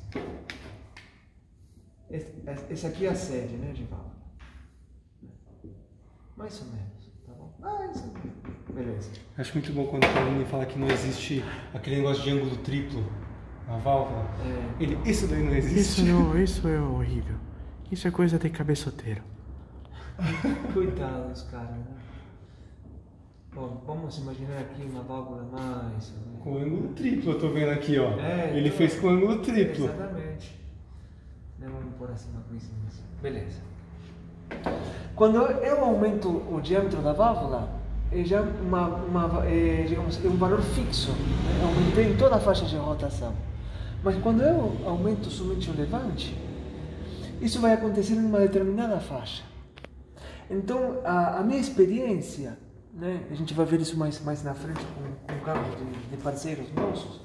Esse aqui é a sede, né? De válvula. Mais ou menos, tá bom? Mais ou menos. Beleza. Acho muito bom quando o me fala que não existe aquele negócio de ângulo triplo na válvula. Isso daí não existe. Isso é horrível. Isso é coisa de cabeçoteiro. Coitados, cara, né? Bom, vamos imaginar aqui uma válvula mais... Com ângulo triplo, eu tô vendo aqui, ó. Ele fez com ângulo triplo. Exatamente. Vamos pôr assim uma coisinha assim. Beleza. Quando eu aumento o diâmetro da válvula, é já digamos, é um valor fixo. Né? Eu aumentei em toda a faixa de rotação. Mas quando eu aumento somente o levante, isso vai acontecer em uma determinada faixa. Então, a minha experiência, né, a gente vai ver isso mais na frente com carros de parceiros nossos,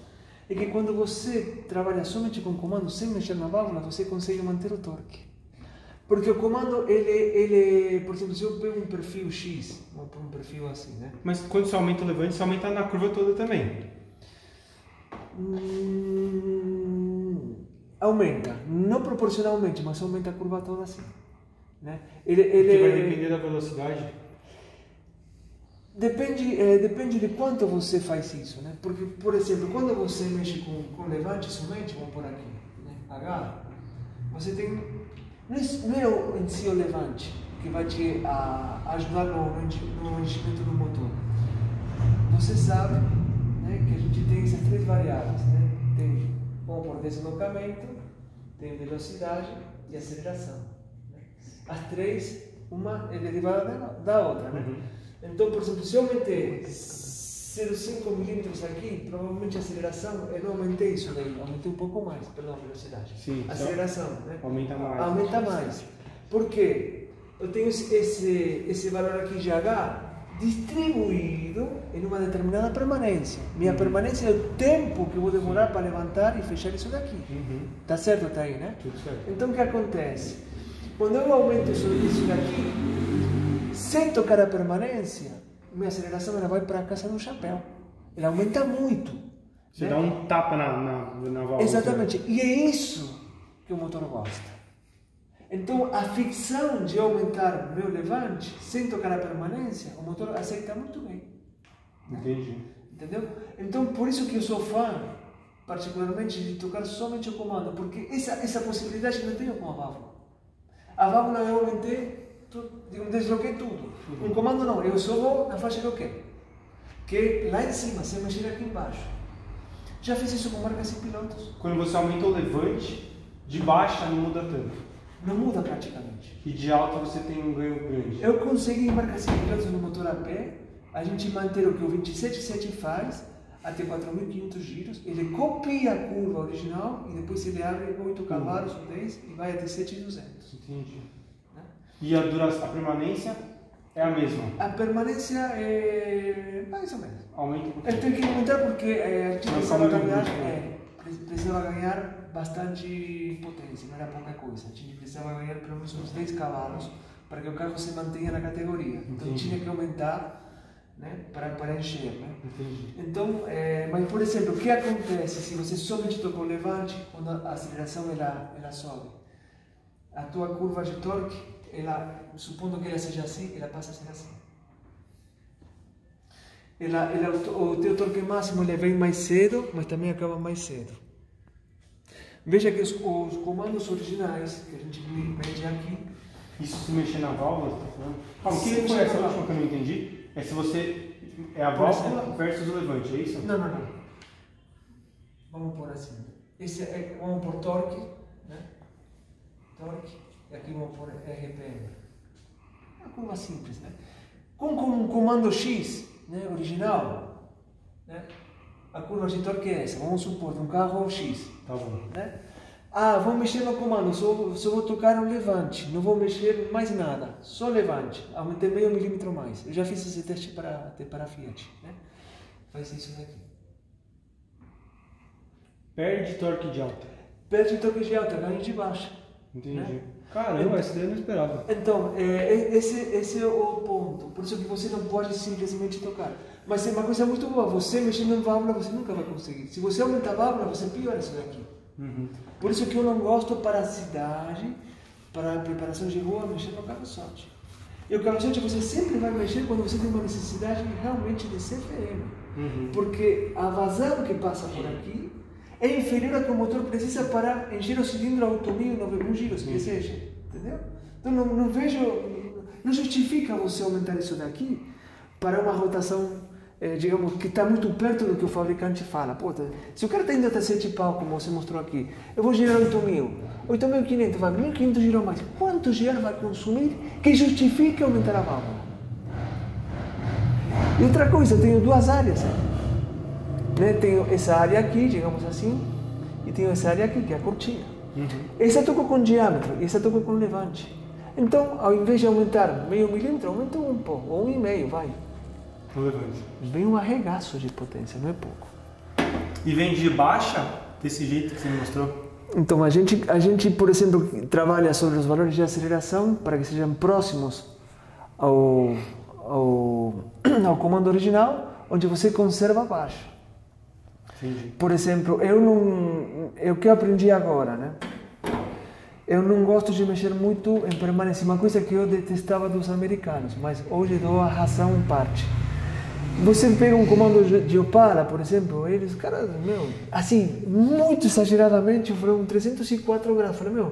é que quando você trabalha somente com comando, sem mexer na válvula, você consegue manter o torque. Porque o comando, ele por exemplo, se eu pego um perfil X, ou um perfil assim, né? Mas quando você aumenta o levante, você aumenta na curva toda também? Aumenta, não proporcionalmente, mas aumenta a curva toda assim. Né? Porque vai depender da velocidade? Depende de quanto você faz isso, né? Porque, por exemplo, quando você mexe com levante somente, vamos por aqui, né? H, você tem... Não é em si o levante que vai te ajudar no enchimento do motor. Você sabe, né, que a gente tem essas três variáveis, né? Tem, vamos por deslocamento, tem velocidade e aceleração. As três, uma é derivada da outra, né? Uhum. Então, por exemplo, se eu aumentei 0,5 milímetros aqui, provavelmente a aceleração, eu não aumentei isso daí, aumentei um pouco mais, perdão, velocidade. Sim, aceleração, né? Aumenta mais. Aumenta mais. Por quê? Eu tenho esse valor aqui de H distribuído em uma determinada permanência. Minha permanência é o tempo que eu vou demorar para levantar e fechar isso daqui. Tá certo até aí, né? Tudo certo. Então, o que acontece? Quando eu aumento isso daqui, sem tocar a permanência, minha aceleração ela vai para a casa do chapéu. Ela aumenta muito. Você dá um tapa na válvula. Exatamente. E é isso que o motor gosta. Então, a ficção de aumentar meu levante sem tocar a permanência, o motor aceita muito bem. Entendi. Entendeu? Então, por isso que eu sou fã, particularmente, de tocar somente o comando, porque essa possibilidade eu não tenho com a válvula. A válvula eu aumentei, desloquei tudo. Um comando não, eu só vou na faixa que eu quero. Que lá em cima, sem mexer aqui embaixo. Já fiz isso com marcas e pilotos. Quando você aumenta o levante, De baixa não muda tanto. Não muda praticamente. E de alta você tem um ganho grande. Eu consegui embarcar 100 km no motor a pé, a gente mantém o que o 27.7 faz, até 4.500 giros, ele copia a curva original e depois ele abre 8 cavalos ou 10 e vai até 7.200. Entendi. Né? E a permanência é a mesma? A permanência é mais ou menos. Aumenta um pouquinho. Eu tenho que aumentar porque a gente precisava ganhar bastante potência, não era pouca coisa. A gente precisava ganhar pelo menos uns 10 cavalos para que o carro se mantenha na categoria. Então tinha que aumentar, né, para encher. Né? Então, mas por exemplo, o que acontece se você somente toca o levante quando a aceleração ela sobe? A tua curva de torque, supondo que ela seja assim, ela passa a ser assim. O teu torque máximo ele vem mais cedo, mas também acaba mais cedo. Veja que os comandos originais que a gente mede aqui. Isso se mexer na válvula, você está falando? O que foi essa última que eu não entendi? É se você. É a válvula versus o levante, é isso? Não. Vamos por assim. Vamos por torque, né? Torque, e aqui vamos por RPM. É uma curva simples, né? Com um comando X, né, original, né? A curva de torque é essa, vamos supor, de um carro X. Tá bom. Né? Vou mexer no comando, só vou tocar um levante, não vou mexer mais nada, só levante, aumentei meio milímetro mais. Eu já fiz esse teste para a Fiat, né? Faz isso daqui. Perde torque de alta. Perde torque de alta, ganha de baixa. Entendi. Né? Caramba, essa daí eu não esperava. Então, esse é o ponto. Por isso que você não pode simplesmente tocar. Mas é uma coisa muito boa. Você mexendo em válvula, você nunca vai conseguir. Se você aumentar a válvula, você piora isso daqui. Por isso que eu não gosto para a cidade, para a preparação de rua, mexer no cabeçote. E o cabeçote você sempre vai mexer quando você tem uma necessidade realmente de CFM. Porque a vazão que passa por aqui é inferior ao que o motor precisa para encher o cilindro a 8.000, 9.000 giros, que seja. Entendeu? Então não justifica você aumentar isso daqui para uma rotação, digamos, que está muito perto do que o fabricante fala. Pô, se o cara está indo até 7 pau, como você mostrou aqui, eu vou girar 8.000, 8.500, vai 1.500 giros a mais. Quanto giro vai consumir que justifique aumentar a válvula? E outra coisa, eu tenho duas áreas. Né? Tenho essa área aqui, digamos assim, e tenho essa área aqui, que é a cortina. Essa eu toco com diâmetro, e essa eu toco com levante. Então, ao invés de aumentar meio milímetro, aumenta um pouco, ou 1,5, vai. No levante. Vem um arregaço de potência, não é pouco. E vem de baixa, desse jeito que você me mostrou? Então, a gente, por exemplo, trabalha sobre os valores de aceleração para que sejam próximos ao comando original, onde você conserva a baixa. Entendi. Por exemplo, o que eu aprendi agora, né? Eu não gosto de mexer muito em permanência, uma coisa que eu detestava dos americanos, mas hoje dou a razão em parte. Você pega um comando de Opala, por exemplo, eles, caras, assim, muito exageradamente, foram 304 graus. Falei,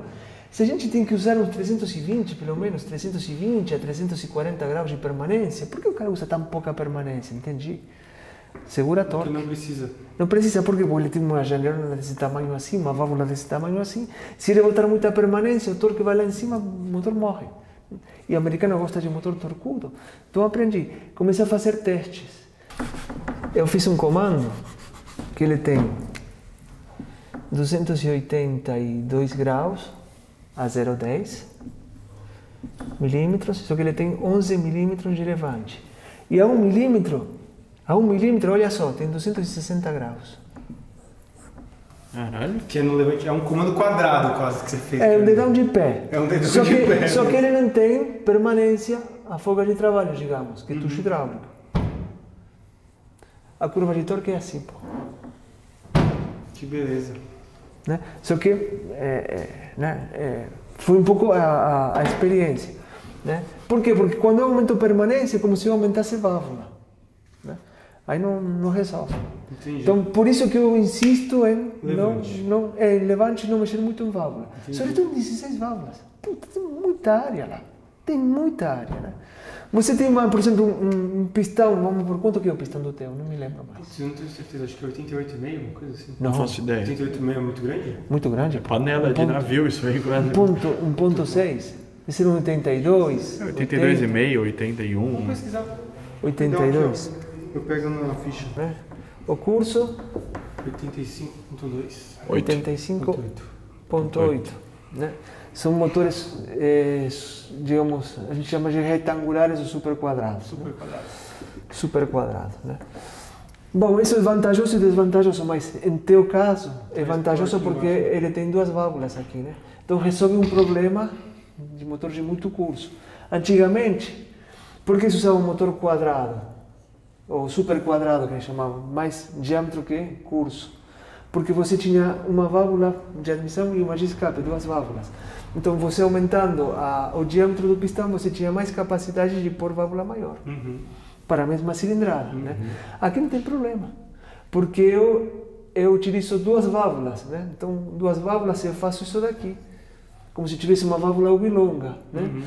se a gente tem que usar uns 320, pelo menos 320 a 340 graus de permanência, por que o cara usa tão pouca permanência? Entendi. Segura torque. Porque não precisa. Não precisa, porque ele tem uma janela desse tamanho assim, uma válvula desse tamanho assim. Se ele botar muita permanência, o torque vai lá em cima, o motor morre. E o americano gosta de motor torcudo. Então aprendi, comecei a fazer testes. Eu fiz um comando que ele tem 282 graus a 0,10 milímetros, só que ele tem 11 milímetros de levante. E a 1 milímetro, olha só, tem 260 graus. Caralho. Que é no levante, é um comando quadrado quase que você fez. É um dedão de pé. É um dedão de pé. Só que ele não tem permanência a folga de trabalho, digamos, que é tucho hidráulico. A curva de torque é assim, pô. Que beleza. Né? Só que foi um pouco a experiência. Né? Por quê? Porque quando eu aumento permanência é como se eu aumentasse válvula. Né? Aí não resolve. Entendi. Então, por isso que eu insisto em levante. não mexer muito em válvula. Entendi. Só que tem 16 válvulas. Puta, tem muita área lá. Tem muita área, né? Você tem, por exemplo, um pistão, vamos por quanto que é o pistão do teu? Não me lembro mais. Eu não tenho certeza, acho que é 88,5, uma coisa assim. Não faço ideia. 88,5 é muito grande? Muito grande? Panela de navio, isso aí, quase. 1.6? Esse era um 82? 82,5, 81. Vamos pesquisar. 82? Eu pego na ficha. O curso? 85,2. 85,8. Né? São motores, digamos, a gente chama de retangulares ou superquadrados. Superquadrado. Né? Bom, isso é vantajoso e desvantajoso, mas em teu caso é vantajoso porque ele tem duas válvulas aqui, né? Então resolve um problema de motor de muito curso. Antigamente, por que se usava um motor quadrado? Ou superquadrado, que eles chamavam, mais diâmetro que curso? Porque você tinha uma válvula de admissão e uma de escape, duas válvulas. Então, você aumentando o diâmetro do pistão, você tinha mais capacidade de pôr válvula maior, para a mesma cilindrada. Né? Aqui não tem problema, porque eu utilizo duas válvulas. Né? Então, duas válvulas, eu faço isso daqui, como se tivesse uma válvula oblonga. Né?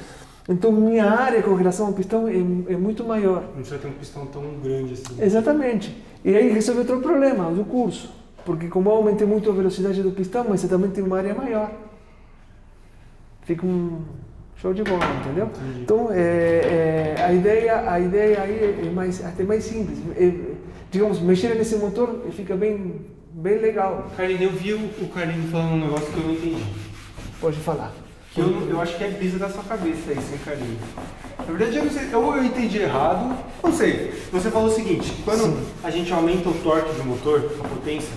Então, minha área com relação ao pistão é muito maior. Não precisa ter um pistão tão grande assim. Exatamente. E aí resolve outro problema, o do curso. Porque como eu aumentei muito a velocidade do pistão, mas você também tem uma área maior. Fica um show de bola, entendeu? Entendi. Então, a ideia aí é até mais simples. Digamos, mexer nesse motor fica bem legal. Carlinhos, eu vi o Carlinhos falando um negócio que eu não entendi. Pode falar. Que eu acho que é brisa da sua cabeça aí, sem Carlinhos. Na verdade, eu não sei, ou eu entendi errado, não sei. Você falou o seguinte, quando a gente aumenta o torque do motor, a potência,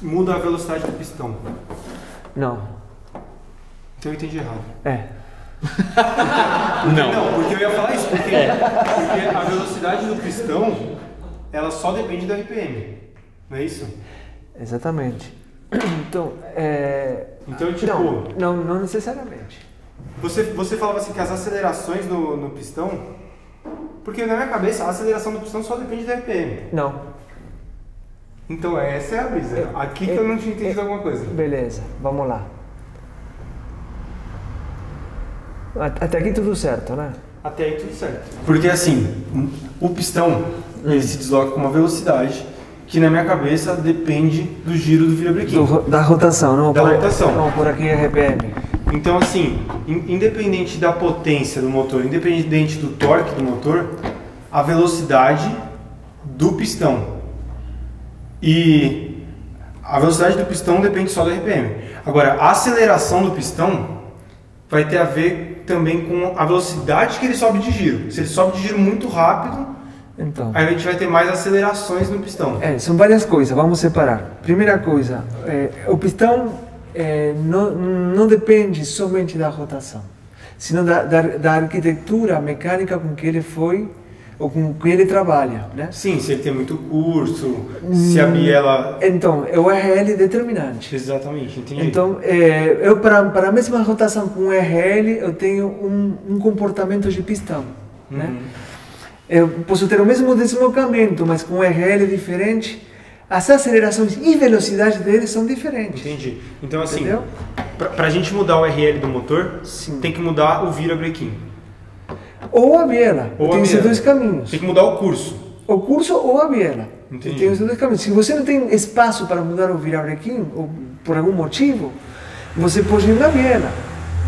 muda a velocidade do pistão. Não. Então eu entendi errado. Não, porque eu ia falar isso, porque a velocidade do pistão, ela só depende da RPM, não é isso? Exatamente. Então, tipo... Não necessariamente. Você falava assim que as acelerações no pistão... Porque na minha cabeça, a aceleração do pistão só depende da RPM. Não. Então essa é a brisa. Aqui que eu não tinha entendido alguma coisa. Beleza, vamos lá. Até aqui tudo certo, né? Até aí tudo certo. Porque assim, o pistão, ele se desloca com uma velocidade que na minha cabeça depende do giro do virabrequim. Da rotação, não? Da rotação. Não, por aqui é RPM. Então assim, independente da potência do motor, independente do torque do motor, a velocidade do pistão e a velocidade do pistão depende só do RPM. Agora, a aceleração do pistão vai ter a ver também com a velocidade que ele sobe de giro. Se ele sobe de giro muito rápido, então, aí a gente vai ter mais acelerações no pistão. São várias coisas, vamos separar. Primeira coisa, o pistão não depende somente da rotação, senão da arquitetura mecânica com que ele foi ou com que ele trabalha, né? Sim, se ele tem muito curso, se a biela... Então, é o RL determinante. Exatamente, entendi. Então, eu para a mesma rotação com o RL, eu tenho um comportamento de pistão, né? Eu posso ter o mesmo deslocamento, mas com o RL diferente, as acelerações e velocidade deles são diferentes. Entendi. Então, assim, para a gente mudar o RL do motor, tem que mudar o virabrequim. Ou a biela. Tem esses dois caminhos. Tem que mudar o curso. O curso ou a biela. Entendi. Tem os dois caminhos. Se você não tem espaço para mudar o virabrequim, ou por algum motivo, você pode ir na biela,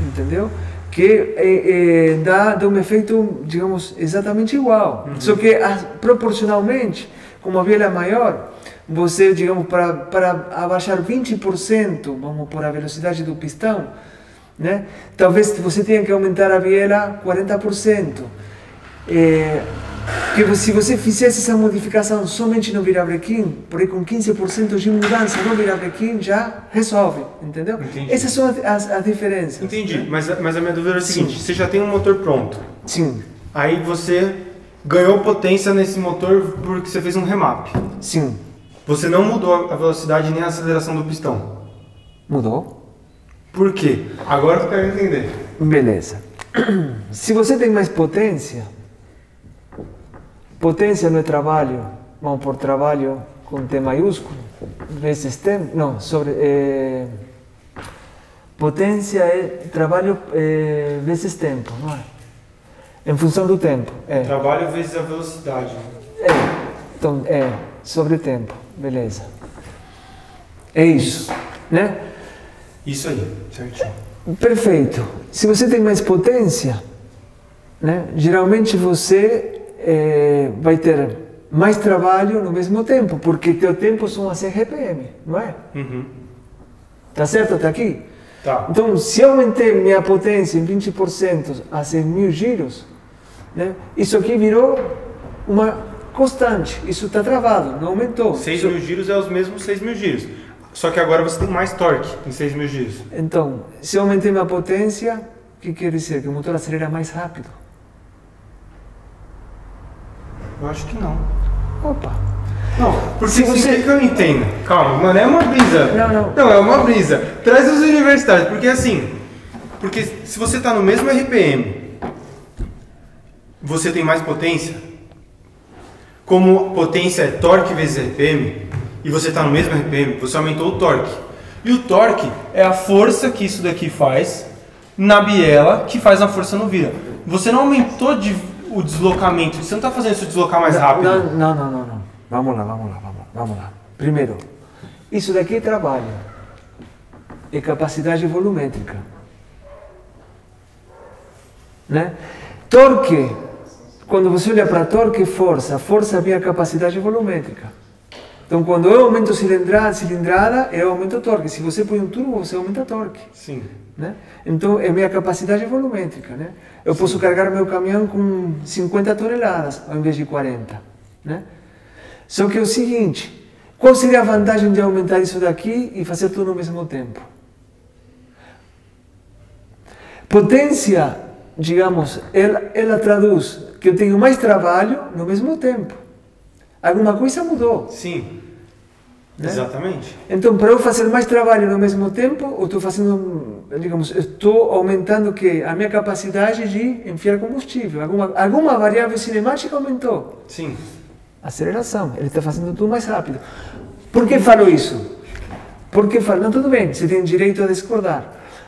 entendeu? Que dá um efeito, digamos, exatamente igual. Só que proporcionalmente, como a biela é maior, você, digamos, para abaixar 20%, vamos por a velocidade do pistão, né? Talvez você tenha que aumentar a biela 40%. Que se você fizesse essa modificação somente no virabrequim, por aí com 15% de mudança no virabrequim, já resolve, entendeu? Entendi. Essas são as diferenças. Entendi, né? mas a minha dúvida é a seguinte, você já tem um motor pronto. Sim. Aí você ganhou potência nesse motor porque você fez um remap. Sim. Você não mudou a velocidade nem a aceleração do pistão. Mudou? Por quê? Agora eu quero entender. Beleza. Se você tem mais potência não é trabalho, vamos por trabalho com T maiúsculo, vezes tempo, não, potência é trabalho vezes tempo, não é? Em função do tempo. Trabalho vezes a velocidade. Então, sobre tempo. Beleza. É isso, né? Isso aí, certinho. Perfeito. Se você tem mais potência, né, geralmente você vai ter mais trabalho no mesmo tempo, porque teu tempo são a 100 RPM, não é? Uhum. Tá certo até aqui? Tá. Então, se eu aumentei minha potência em 20% a 100.000 giros, né, isso aqui virou uma constante. Isso está travado, não aumentou. 6.000 giros é os mesmos 6.000 giros. Só que agora você tem mais torque em 6.000 giros. Então, se eu aumentei minha potência, o que quer dizer? Que o motor acelera mais rápido. Eu acho que não. Opa! Não, porque Se assim, você- que eu entendo? Calma, mano, é uma brisa. Não. É uma brisa. Traz os universitários, porque assim, porque se você tá no mesmo RPM, você tem mais potência. Como potência é torque vezes RPM, e você tá no mesmo RPM, você aumentou o torque. E o torque é a força que isso daqui faz na biela, que faz a força no vira. Você não aumentou o deslocamento, você não tá fazendo isso deslocar mais rápido. Não. Vamos lá. Primeiro, isso daqui é trabalho. É capacidade volumétrica. Né? Torque, quando você olha para torque, força é a minha capacidade volumétrica. Então, quando eu aumento cilindrada, eu aumento torque. Se você põe um turbo, você aumenta torque. Sim. Né? Então, é minha capacidade volumétrica. Né? Eu posso carregar meu caminhão com 50 toneladas ao invés de 40. Né? Só que é o seguinte, qual seria a vantagem de aumentar isso daqui e fazer tudo ao mesmo tempo? Potência, digamos, ela traduz que eu tenho mais trabalho no mesmo tempo. Alguma coisa mudou. Sim. Né? Exatamente. Então, para eu fazer mais trabalho no mesmo tempo, eu estou fazendo, digamos, estou aumentando que a minha capacidade de enfiar combustível. Alguma variável cinemática aumentou. Sim. Aceleração, ele está fazendo tudo mais rápido. Por que falo isso? Porque falo, não, tudo bem, você tem direito a discordar.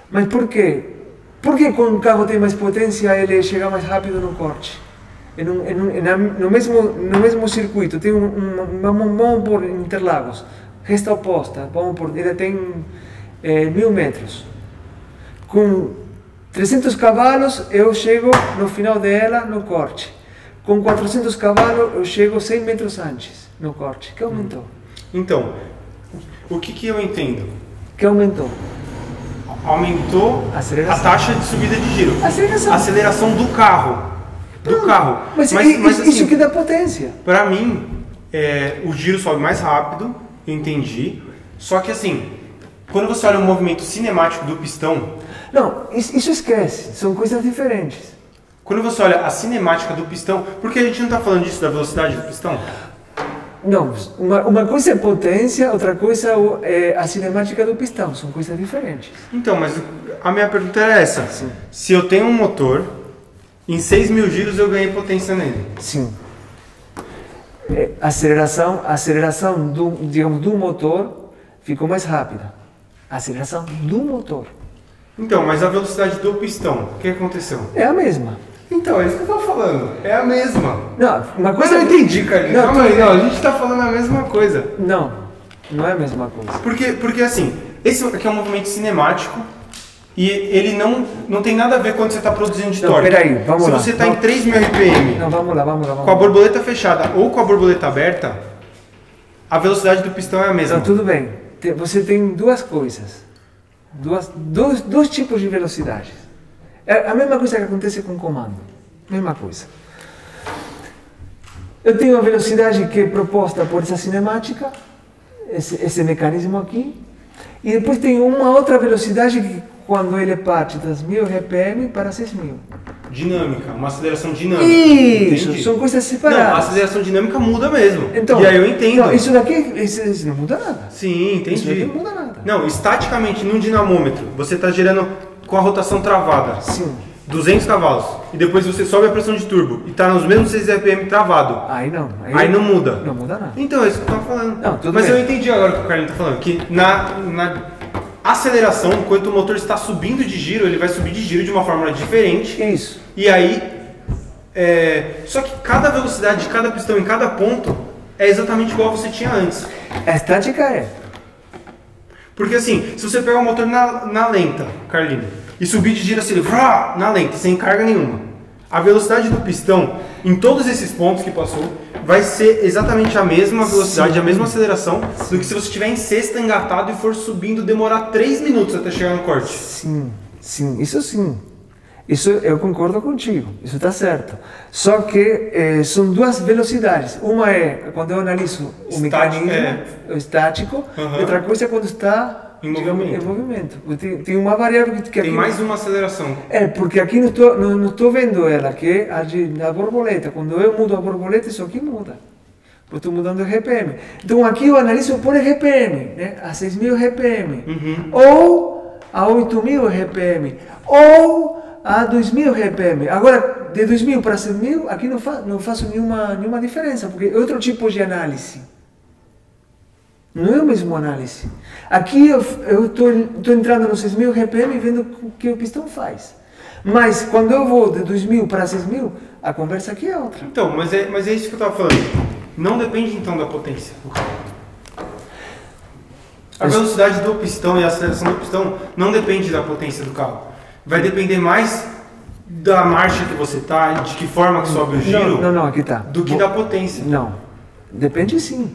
Mas por quê? Porque quando um carro tem mais potência, ele chega mais rápido no corte. No mesmo circuito, tem vamos por Interlagos, resta oposta, ele tem 1.000 metros. Com 300 cavalos, eu chego no final dela no corte. Com 400 cavalos, eu chego 100 metros antes no corte. Que aumentou? Então, o que eu entendo? Que aumentou? Aumentou Aceleração. a taxa de subida de giro. Aceleração. Aceleração do carro. Mas assim, isso que dá potência. Pra mim, o giro sobe mais rápido, eu entendi. Só que assim, quando você olha o movimento cinemático do pistão... Não, isso esquece. São coisas diferentes. Quando você olha a cinemática do pistão... Por que a gente não está falando disso, da velocidade do pistão? Não, uma coisa é potência, outra coisa é a cinemática do pistão. São coisas diferentes. Então, mas a minha pergunta era essa. Sim. Se eu tenho um motor, em 6.000 giros eu ganhei potência nele. Sim. A aceleração do motor ficou mais rápida. A aceleração do motor. Então, mas a velocidade do pistão, o que aconteceu? É a mesma. Então, é isso que eu tô falando. É a mesma. Não, uma Mas coisa... eu entendi, Carlinhos. Não, Calma aí, não, a gente tá falando a mesma coisa. Não é a mesma coisa. Porque assim, esse aqui é um movimento cinemático e ele não tem nada a ver quando você está produzindo de torque. Peraí, vamos lá. Se você está em 3.000 RPM, Não, vamos lá. com a borboleta fechada ou com a borboleta aberta, a velocidade do pistão é a mesma. Então, tudo bem. Você tem duas coisas. Dois tipos de velocidades. É a mesma coisa que acontece com o comando. Mesma coisa. Eu tenho a velocidade que é proposta por essa cinemática, esse mecanismo aqui, e depois tem uma outra velocidade que quando ele parte das 1.000 RPM para 6.000. Dinâmica, uma aceleração dinâmica. Isso, Entendi. são coisas separadas. Não, a aceleração dinâmica muda mesmo. Então, e aí eu entendo. Não, isso daqui isso não muda nada. Sim, entendi. Isso daqui não muda nada. Não, estaticamente, num dinamômetro, você está gerando com a rotação travada. Sim. 200 cavalos. E depois você sobe a pressão de turbo e está nos mesmos 6 RPM travado. Aí não. Aí não muda. Não muda nada. Então, é isso que eu estava falando. Não, tudo Mas bem. eu entendi agora o que o Carlinhos está falando. Que na aceleração, enquanto o motor está subindo de giro, ele vai subir de giro de uma forma diferente. Isso. E aí, Só que cada velocidade de cada pistão em cada ponto é exatamente igual você tinha antes. A estática é. Porque assim, se você pegar o motor na lenta, Carlinhos, e subir de giro assim, na lenta, sem carga nenhuma, a velocidade do pistão, em todos esses pontos que passou, vai ser exatamente a mesma velocidade, a mesma aceleração, do que se você estiver em sexta, engatado e for subindo, demorar 3 minutos até chegar no corte. Sim, sim, isso sim. Isso eu concordo contigo, isso está certo. Só que são duas velocidades. Uma é quando eu analiso o mecanismo o estático, e outra coisa é quando está em movimento. Tem uma variável que tem mais uma aceleração. Porque aqui não estou vendo ela, que é a borboleta. Quando eu mudo a borboleta, isso aqui muda. Eu estou mudando o RPM. Então aqui eu analiso por RPM, né? A 6.000 RPM, ou a 8.000 RPM, ou a 2.000 RPM. Agora, de 2.000 para 6.000, aqui não faço nenhuma diferença, porque é outro tipo de análise. Não é o mesmo análise. Aqui eu estou entrando no 6.000 RPM e vendo o que o pistão faz. Mas quando eu vou de 2.000 para 6.000, a conversa aqui é outra. Então, mas é isso que eu estava falando. Não depende então da potência do carro. A velocidade do pistão e a aceleração do pistão não depende da potência do carro. Vai depender mais da marcha que você está, de que forma que sobe o giro, não, aqui tá. do que da potência. Não, depende sim.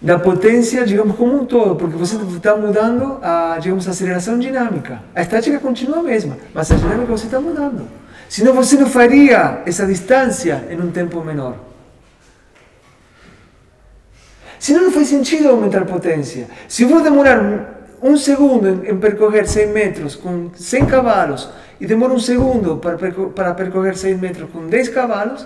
Da potência, digamos, como um todo, porque você está mudando a aceleração dinâmica. A estática continua a mesma, mas a dinâmica você está mudando. Senão você não faria essa distância em um tempo menor. Senão não faz sentido aumentar a potência. Se eu vou demorar 1 segundo em percorrer 100 metros com 100 cavalos e demora 1 segundo para percorrer 100 metros com 10 cavalos,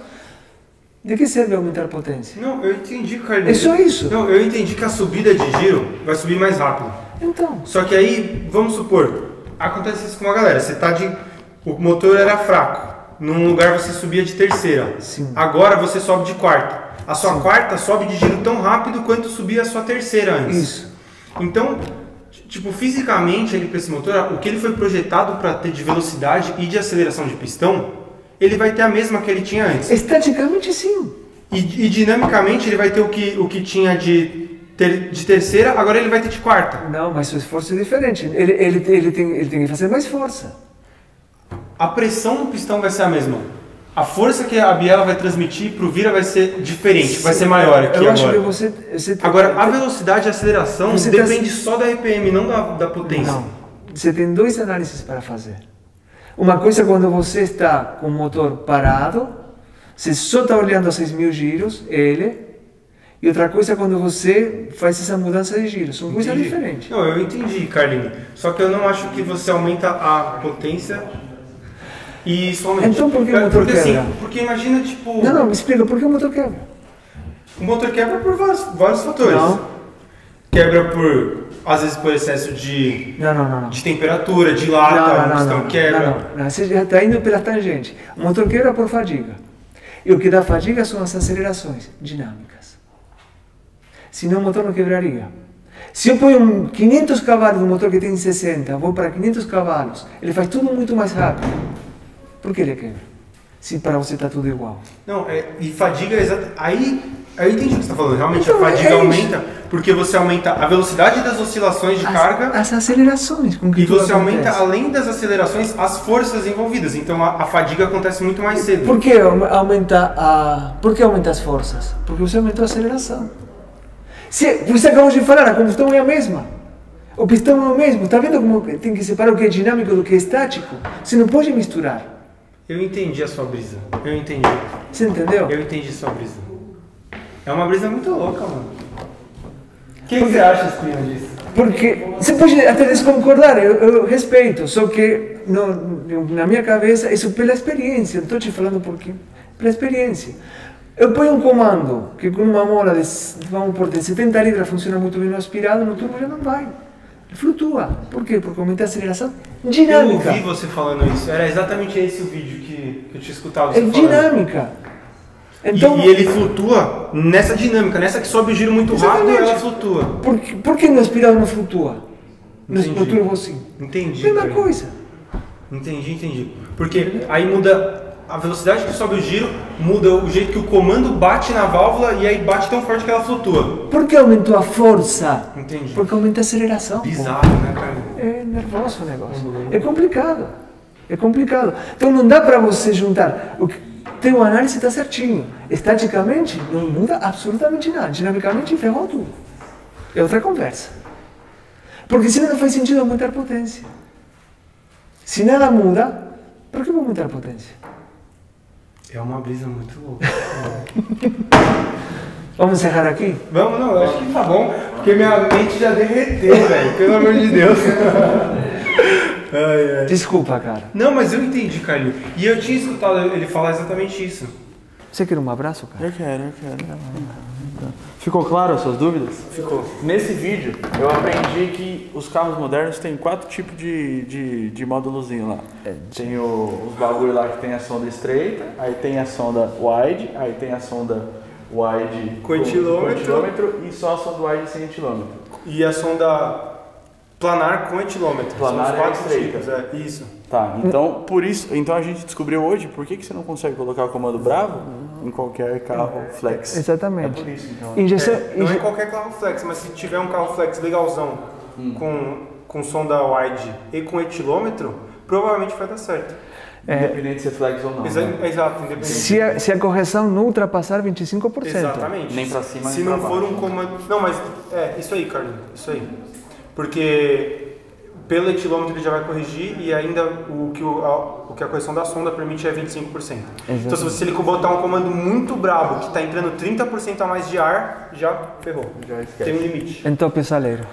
de que serve aumentar a potência? Não, eu entendi, Carlinhos. É só isso. Não, eu entendi que a subida de giro vai subir mais rápido. Então. Só que aí, vamos supor, acontece isso com uma galera. O motor era fraco. Num lugar você subia de terceira. Sim. Agora você sobe de quarta. A sua quarta sobe de giro tão rápido quanto subia a sua terceira antes. Isso. Então, tipo, fisicamente, para esse motor, o que ele foi projetado para ter de velocidade e de aceleração de pistão, ele vai ter a mesma que ele tinha antes. Estaticamente, sim. E dinamicamente ele vai ter o que tinha de terceira, agora ele vai ter de quarta. Não, mas o esforço é diferente. Ele tem que fazer mais força. A pressão no pistão vai ser a mesma. A força que a biela vai transmitir para o vira vai ser diferente, vai ser maior aqui agora. Acho que você agora, a velocidade e a aceleração depende só da RPM, não da potência. Não. Você tem 2 análises para fazer. Uma coisa é quando você está com o motor parado, você só está olhando a 6.000 giros, e outra coisa é quando você faz essa mudança de giros. São coisas diferentes. Não, eu entendi, Carlinhos. Só que eu não acho que você aumenta a potência e somente... Então por que o motor quebra? Assim, porque imagina, tipo... Não, me explica, por que o motor quebra? O motor quebra por vários fatores. Não. Quebra às vezes por excesso de temperatura, de lata, o pistão quebra. Não, você já está indo pela tangente. O motor quebra por fadiga. E o que dá fadiga são as acelerações dinâmicas. Senão o motor não quebraria. Se eu ponho 500 cavalos no motor que tem 60, vou para 500 cavalos, ele faz tudo muito mais rápido. Por que ele quebra? Se para você está tudo igual. Não, e fadiga é exatamente... Aí eu entendi o que você está falando. Realmente então, a fadiga aumenta porque você aumenta a velocidade das oscilações de carga. As acelerações. Com que e você aumenta, acontece. além das acelerações, as forças envolvidas. Então a fadiga acontece muito mais cedo. Por que aumenta as forças? Porque você aumentou a aceleração. Você acabou de falar, a combustão é a mesma. O pistão é o mesmo. Está vendo como tem que separar o que é dinâmico do que é estático? Você não pode misturar. Eu entendi a sua brisa. Eu entendi. Você entendeu? Eu entendi a sua brisa. É uma brisa muito louca, mano. O que você acha, Espina, disso? Porque você pode até desconcordar, eu respeito, só que na minha cabeça, isso pela experiência, não estou te falando porque, pela experiência. Eu ponho um comando que com uma mola de 70 litros funciona muito bem no aspirado, no turbo já não vai. Ele flutua. Por quê? Porque aumenta a aceleração dinâmica. Eu ouvi você falando isso. Era exatamente esse o vídeo que eu tinha escutado você falando. Dinâmica. Então, e ele flutua nessa dinâmica, nessa que sobe o giro muito rápido, ela flutua. Por que no aspirado não flutua? No turbo sim. Entendi. Mesma coisa. Entendi. Porque aí muda a velocidade que sobe o giro, muda o jeito que o comando bate na válvula e aí bate tão forte que ela flutua. Por que aumentou a força? Entendi. Porque aumenta a aceleração. Bizarro, né, cara? É nervoso o negócio. É complicado. É complicado. Então não dá para você juntar. Tem uma análise que está certinho. Estaticamente não muda absolutamente nada. Dinamicamente ferrou tudo. É outra conversa. Porque senão não faz sentido aumentar a potência. Se nada muda, por que vou aumentar a potência? É uma brisa muito louca. Vamos encerrar aqui? Vamos, não, eu acho que tá bom, porque minha mente já derreteu, velho, pelo amor de Deus. Ai. Desculpa, cara. Não, mas eu entendi, Carlinhos. E eu tinha escutado ele falar exatamente isso. Você quer um abraço, cara? Eu quero. Ficou claro as suas dúvidas? Ficou. Nesse vídeo, eu aprendi que os carros modernos têm 4 tipos de módulozinho lá. Tem os bagulho lá que tem a sonda estreita, aí tem a sonda wide, aí tem a sonda wide com etilômetro e só a sonda wide sem etilômetro. E a sonda planar com etilômetro. Planar são os 4 estreita. tipos, isso. Tá, então por isso, então a gente descobriu hoje por que você não consegue colocar o comando Bravo em qualquer carro flex. Exatamente. É por isso, então. Não é qualquer carro flex, mas se tiver um carro flex legalzão com sonda wide e com etilômetro, provavelmente vai dar certo. Independente se é flex ou não. Exato, independente. Se a correção não ultrapassar 25%. Exatamente. Nem pra cima, se nem pra não for baixo. um comando. Não, mas isso aí, Carlinhos, isso aí. Porque pelo etilômetro ele já vai corrigir e ainda o que a correção da sonda permite é 25%. Exatamente. Então se ele botar um comando muito brabo que está entrando 30% a mais de ar, já ferrou. Já esquece. Tem um limite. Então, pesaleiro.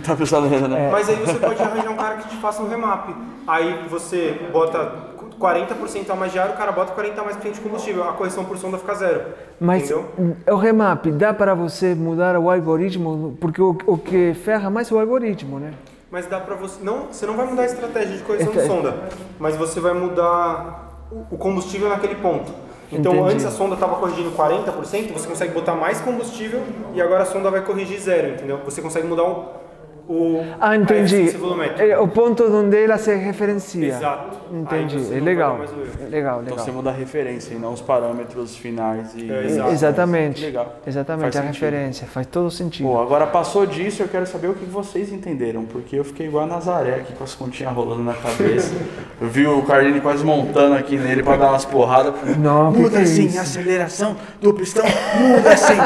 Tá pensando, né? Mas aí você pode arranjar um cara que te faça um remap. Aí você bota 40% a mais de ar, o cara bota 40% a mais de combustível. A correção por sonda fica zero. Mas entendeu? o remap dá para você mudar o algoritmo, porque o que ferra mais é o algoritmo, né? Mas dá pra você... Não, você não vai mudar a estratégia de correção de sonda, mas você vai mudar o combustível naquele ponto. Então Entendi. antes a sonda estava corrigindo 40%, você consegue botar mais combustível e agora a sonda vai corrigir zero, entendeu? Você consegue mudar a entendi. eficiência volumétrica. É o ponto onde ela se referencia. Exato. Entendi. Aí você É não legal. vai dar mais o erro. Legal. Então você muda a referência e não os parâmetros finais. Exatamente. Legal. Exatamente, Faz a sentido. referência. Faz todo sentido. Pô, agora passou disso, eu quero saber o que vocês entenderam, porque eu fiquei igual a Nazaré aqui com as continhas rolando na cabeça. Eu vi o Carlini quase montando aqui nele pra dar umas porradas. Não, Muda que é assim isso? a aceleração do pistão, muda assim.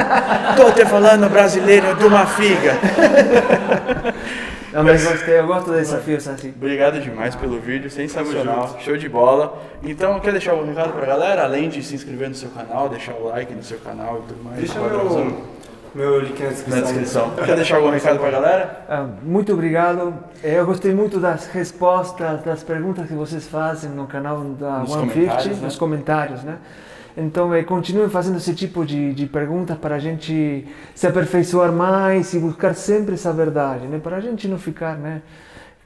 Tô te falando brasileiro de uma figa. Não, mas eu gosto de desafios assim. Obrigado demais pelo vídeo, sensacional, show de bola. Então, quer deixar algum recado pra galera? Além de se inscrever no seu canal, deixar o like no seu canal e tudo mais. Deixa meu link na descrição. Quer deixar algum recado pra galera? Muito obrigado. Eu gostei muito das respostas, das perguntas que vocês fazem no canal da Nos 150, comentários, né? nos comentários, né? Então, continuem fazendo esse tipo de perguntas para a gente se aperfeiçoar mais e buscar sempre essa verdade, né? Para a gente não ficar, né,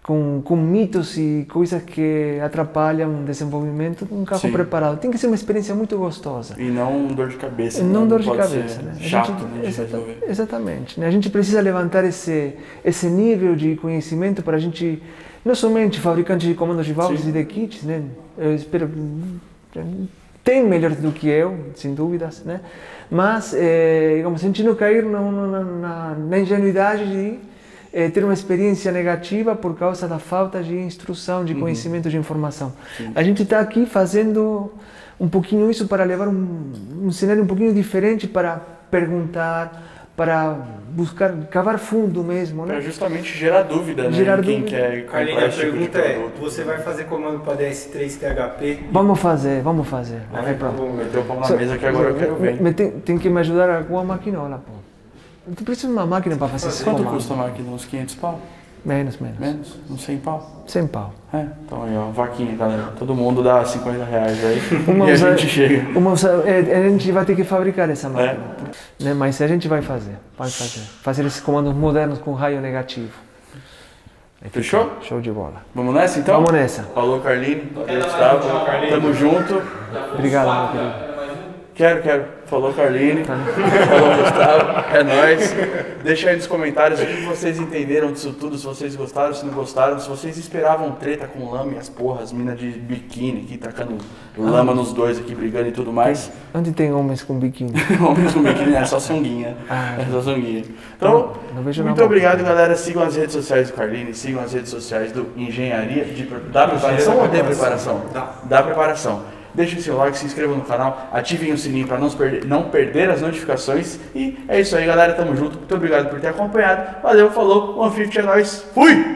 com mitos e coisas que atrapalham o desenvolvimento de um carro Sim. preparado. Tem que ser uma experiência muito gostosa. E não dor de cabeça. Não né? dor de pode cabeça, ser né? chato, né, de resolver. Exatamente. Né? A gente precisa levantar esse nível de conhecimento para a gente, não somente fabricantes de comandos de válvulas Sim. e de kits, né? Eu espero... Tem melhores do que eu, sem dúvidas, né? Mas, digamos, a gente não cair na ingenuidade de ter uma experiência negativa por causa da falta de instrução, de conhecimento, de informação. Sim. A gente está aqui fazendo um pouquinho isso para levar um cenário um pouquinho diferente para perguntar, para buscar, cavar fundo mesmo, né? Para justamente gerar dúvida, né? Gerar em quem dúvida. quer Carlinhos, comprar a esse tipo de pergunta é, produto. você vai fazer comando para DS3 THP? Vamos fazer. Vai pra... Meteu o pão na mesa que agora eu quero ver. Mas tem que me ajudar com a maquinola, pô. Tu precisa de uma máquina para fazer esse Quanto comando. custa a máquina? Uns 500 pau? Menos. Menos? Uns 100 pau? 100 pau. Então aí, ó, vaquinha, galera. Todo mundo dá 50 reais aí Uma e a usa- gente chega. A gente vai ter que fabricar essa máquina. Né? Mas a gente vai fazer. Fazer esses comandos modernos com raio negativo. Aí fica Fechou? Show de bola. Vamos nessa então? Vamos nessa. Falou, Carlini. Valeu, Gustavo. Tamo junto. Obrigado, meu querido. Quero. Falou Carline. Falou Gustavo. É nóis. Deixa aí nos comentários o que vocês entenderam disso tudo, se vocês gostaram, se não gostaram, se vocês esperavam treta com lama e as porras, minas de biquíni aqui, tacando lama nos dois aqui, brigando e tudo mais. Onde tem homens com biquíni? Homens com biquíni é só sunguinha. É só sunguinha. Então, muito obrigado, galera. Sigam as redes sociais do Carline, sigam as redes sociais do Engenharia da Preparação ou de Preparação? Da Preparação. Deixem seu like, se inscrevam no canal, ativem o sininho para não perder as notificações. E é isso aí, galera. Tamo junto. Muito obrigado por ter acompanhado. Valeu, falou. 150 é nóis. Fui!